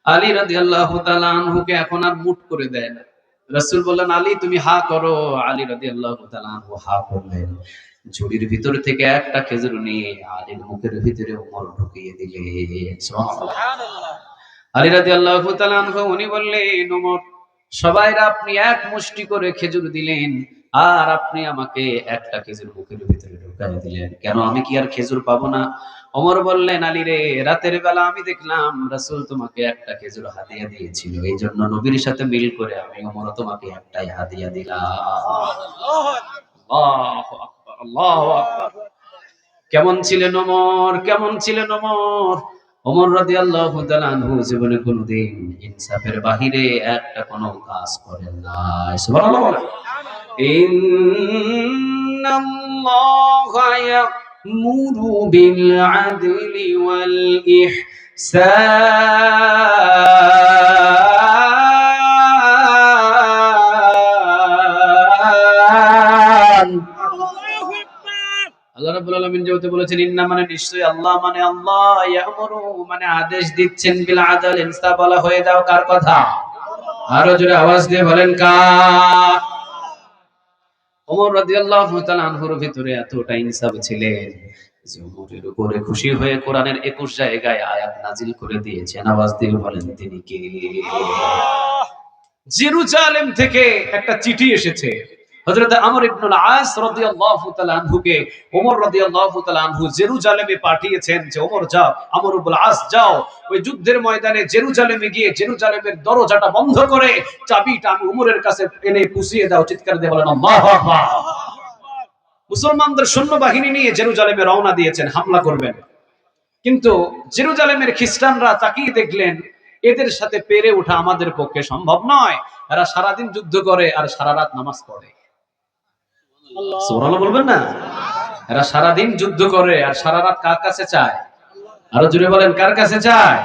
Speaker 1: আলী রাদিয়াল্লাহু তাআলা আনহুকে এখন আর মুঠ করে দেয় না। রাসূল বললেন, আলী তুমি হা করো। আলী রাদিয়াল্লাহু তাআলা আনহু হা করলেন। ঝুড়ির ভিতর থেকে একটা খেজুর নিয়ে আলীর মুখের ভিতরে ওমর ঢুকিয়ে দিলেন। সুবহানাল্লাহ। আলী রাদিয়াল্লাহু তাআলা আনহু উনি বললেন, ওমর সবাইরা আপনি এক মুষ্টি করে খেজুর দিলেন, আর আপনি আমাকে একটা খেজুর মুখের ভিতরে ঢুকাই দিলেন, কেন আমি কি আর খেজুর পাবো না? ওমর বললেন, আলী রে, রাতের বেলা আমি দেখলাম রাসূল তোমাকে একটা খেজুর হাদিয়া দিয়েছিল, এই জন্য নবীর সাথে মিল করে আমি ওমর তোমাকে একটাই হাদিয়া দিলাম। আল্লাহু আকবার, আল্লাহু আকবার। কেমন ছিলেন ওমর, কেমন ছিলেন ওমর? ওমর রাদিয়াল্লাহু তাআলা আনহু জীবনে কোনোদিন ইনসাফের বাহিরে একটা কোনো কাজ করেন নাই। সুবহানাল্লাহ বলেন। ইন্নাল্লাহা ইয়া'মুরু বিল আদলি ওয়াল ইহসান। আল্লাহ রাব্বুল আলামিন যেহেতু বলেছেন ইন্না মানে নিশ্চয়ই, আল্লাহ মানে আল্লাহ, ইয়ামুরু মানে আদেশ দিচ্ছেন, বিল আদল ইনসাফ বলা হয়ে যাও, কার কথা? আরো জোরে আওয়াজ দিয়ে বলেন কার? ওমর রাদিয়াল্লাহু তাআলা আনহুর ভিতরে এতটা ইনসাফ ছিলেন যে ওমরের উপরে খুশি হয়ে কোরআনের 21 জায়গায় আয়াত নাজিল করে দিয়েছেন। আওয়াজ দিয়ে বলেন তিনি কে? জেরুজালেম থেকে একটা চিঠি এসেছে। হযরত আমর ইবনুল আস রাদিয়াল্লাহু তাআলা আনহুকে ওমর রাদিয়াল্লাহু তাআলা আনহু জেরুজালেমে পাঠিয়েছেন যে ওমর যাও, আমর ইবনুল আস যাও, ওই যুদ্ধের ময়দানে জেরুজালেমে গিয়ে জেরুজালেমের দরজাটা বন্ধ করে চাবিটা আমি ওমরের কাছে এনে পুষিয়ে দাও। চিৎকার দিয়ে বলেন আল্লাহু আকবার। মুসলমানদের সৈন্যবাহিনী নিয়ে জেরুজালেমে রওনা দিয়েছেন, হামলা করবেন। কিন্তু জেরুজালেমের খ্রিস্টানরা তাকিয়ে দেখলেন এদের সাথে পেরে ওঠা আমাদের পক্ষে সম্ভব নয়। এরা সারাদিন যুদ্ধ করে আর সারা রাত নামাজ পড়ে। সুবহানাল্লাহ বলবেন না? এরা সারাদিন যুদ্ধ করে আর সারা রাত কার কাছে চায়? আরো জোরে বলেন, কার কাছে চায়?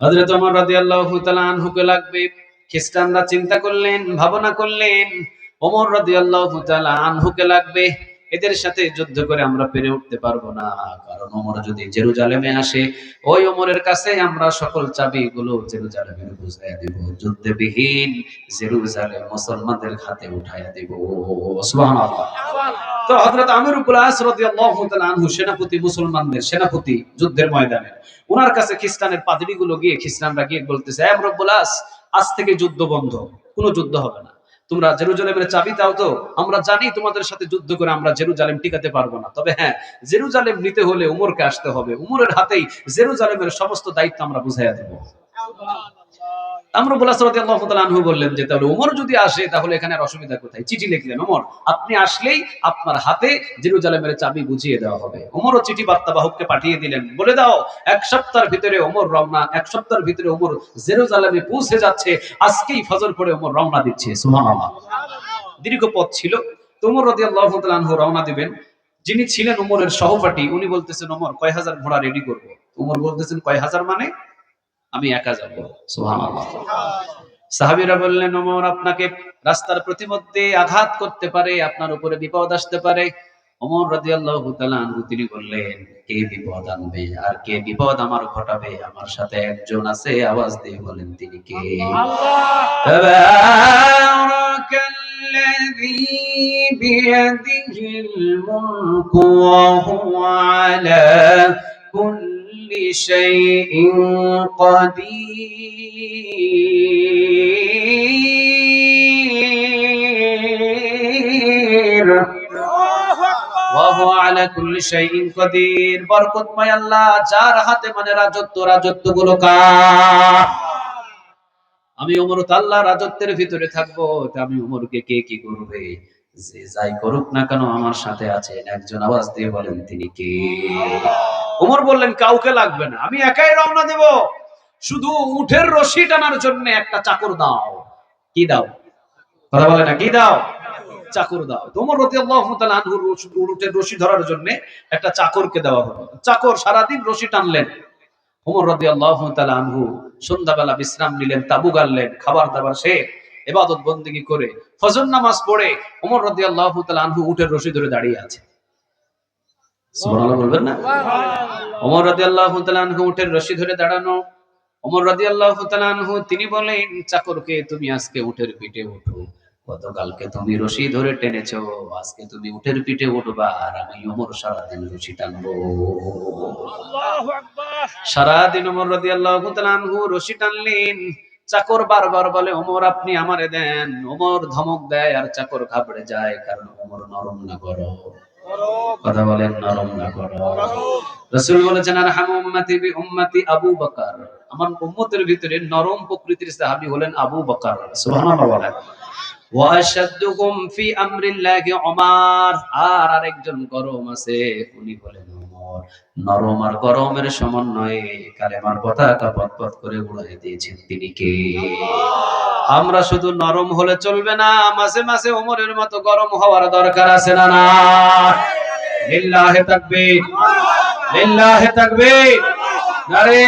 Speaker 1: হযরত ওমর রাদিয়াল্লাহু তাআলা আনহুকে লাগবে। খ্রিস্টানরা চিন্তা করলেন, ভাবনা করলেন, ওমর রাদিয়াল্লাহু তাআলা আনহুকে লাগবে, এদের সাথে যুদ্ধ করে আমরা পেরে উঠতে পারবো না, কারণ ওমর যদি জেরুজালেমে আসে, ওই ওমরের কাছে আমরা সকল চাবিগুলো জেরুজালেমে বুঝাইয়া দেব, যুদ্ধবিহীন জেরুজালেম মুসলমানদের হাতে উঠাইয়া দেব। সুবহানাল্লাহ। তো হযরত আমর ইবনে আস রাদিয়াল্লাহু তাআলা আনহু সেনাপতি, মুসলমানদের সেনাপতি যুদ্ধের ময়দানে, ওনার কাছে খ্রিস্টানের পাদ্রীগুলো গিয়ে, খ্রিস্টানরা গিয়ে বলতেছে, আমর ইবনে আস, আজ থেকে যুদ্ধ বন্ধ, কোনো যুদ্ধ হবে না, তোমরা জেরুজালেমের চাবি দাও তো, আমরা জানি তোমাদের সাথে যুদ্ধ করে আমরা জেরুজালেম টিকাতে পারবো না, তবে হ্যাঁ, জেরুজালেম নিতে হলে উমরকে আসতে হবে, উমরের হাতেই জেরুজালেমের সমস্ত দায়িত্ব আমরা বুঝাইয়া দেব। আমর ইবনে আস রাদিয়াল্লাহু তাআলা আনহু বললেন যে তাহলে ওমর যদি আসে তাহলে এখানে আর অসুবিধা কোথায়? চিঠি লিখলেন, ওমর আপনি আসলেই আপনার হাতে জেরুজালেমের চাবি বুঝিয়ে দেওয়া হবে। ওমরও চিঠি বার্তাবাহককে পাঠিয়ে দিলেন, বলে দাও 1 সপ্তাহের ভিতরে ওমর রওনা, 1 সপ্তাহের ভিতরে ওমর জেরুজালেমে পৌঁছে যাচ্ছে, আজকেই ফজর পড়ে ওমর রওনা দিচ্ছে। সুবহানাল্লাহ। দীর্ঘ পথ ছিল, তো ওমর রাদিয়াল্লাহু তাআলা আনহু রওনা দিবেন। যিনি ছিলেন ওমরের সহপাঠী, উনি বলতেছেন, ওমর কয় হাজার ঘোড়া রেডি করব? ওমর বলতেছেন, কয় হাজার মানে? আমি একা যাব। সুবহানাল্লাহ। সাহাবীরা বললেন, ওমর আপনাকে রাস্তার প্রতিমধ্যে আঘাত করতে পারে, আপনার উপরে বিপদ আসতে পারে। ওমর রাদিয়াল্লাহু তাআলা আনহু তিনি বললেন, কে বিপদ আনবে আর কে বিপদ আমার ঘটাবে? আমার সাথে একজন আছে, আওয়াজ দিয়ে বলেন তিনি কে? তাবারাকাল্লাযী বিয়াদিহিল মুলকু ওয়া হুয়া আলা কুল্লি শাইইন কাদির ওয়া হুয়া আলা কুল্লি শাইইন কাদির। বরকতময় আল্লাহ, যার হাতে মানে রাজত্ব, রাজত্বগুলো কার? আমি ওমর তো আল্লাহর রাজত্বের ভিতরে থাকবো, তা আমি ওমরকে কে কি করবে? যে যাই করুক না কেন আমার সাথে আছেন একজন, আওয়াজ দিয়ে বলেন তিনি কে? ওমর বললেন, কাউকে লাগবে না, আমি একাই রওনা দেব, শুধু উটের রশি টানার জন্য একটা চাকর দাও। কি দাও? কথা বলে না, কি দাও? চাকর দাও। তো ওমর রাদিয়াল্লাহু তাআলা আনহু উটের রশি ধরার জন্য একটা চাকরকে দেওয়া হলো। চাকর সারাদিন রশি টানলেন। ওমর রাদিয়াল্লাহু তাআলা আনহু সন্ধ্যাবেলা বিশ্রাম নিলেন, তাবু গাড়লেন, খাবার দাবার শেষ, ইবাদত বন্দেগী করে ফজর নামাজ পড়ে ওমর রাদিয়াল্লাহু তাআলা আনহু উটের রশি ধরে দাঁড়িয়ে আছে। সুবহানাল্লাহ বলবেন না? ওমর রাদিয়াল্লাহু তাআলা আনহু উটের রশি ধরে দাঁড়ানো। ওমর রাদিয়াল্লাহু তাআলা আনহু তিনি বলেন, চাকরকে, তুমি আজকে উটের পিঠে ওঠো। গতকালকে তুমি রশি ধরে টেনেছো, আজকে তুমি উটের পিঠে উঠবা, আর আমি ওমর সারাদিন রশি টানবো।
Speaker 2: আল্লাহু আকবার।
Speaker 1: সারাদিন ওমর রাদিয়াল্লাহু তাআলা আনহু রশি টানলেন। চাকর বারবার বলে, ওমর আপনি আমারে দেন। ওমর ধমক দেয় আর চাকর ঘাবড়ে যায়, কারণ ওমর নরম না গরম? কথা বলেন, নরম না গরম? রাসূল বলেছেন, আরহামু উম্মতি বি উম্মতি আবু বকর, আমার উম্মতের ভিতরে নরম প্রকৃতির সাহাবী হলেন আবু বকর। সুবহানাল্লাহ বলেন। ওয়া আশাদ্দুকুম ফি আমরিল্লাহি উমর, আর আরেকজন গরম আছে, উনি হলেন ওমর। নরম আর গরমের সমন্বয়ে কালেমার পতাকা পথ করে উড়িয়ে দিয়েছেন তিনি কে? আমরা শুধু নরম হলে চলবে না, মাঝে মাঝে ওমরের মতো গরম হওয়ার দরকার আছে না? না, লিল্লাহি তাকবীর, লিল্লাহি তাকবীর, নারে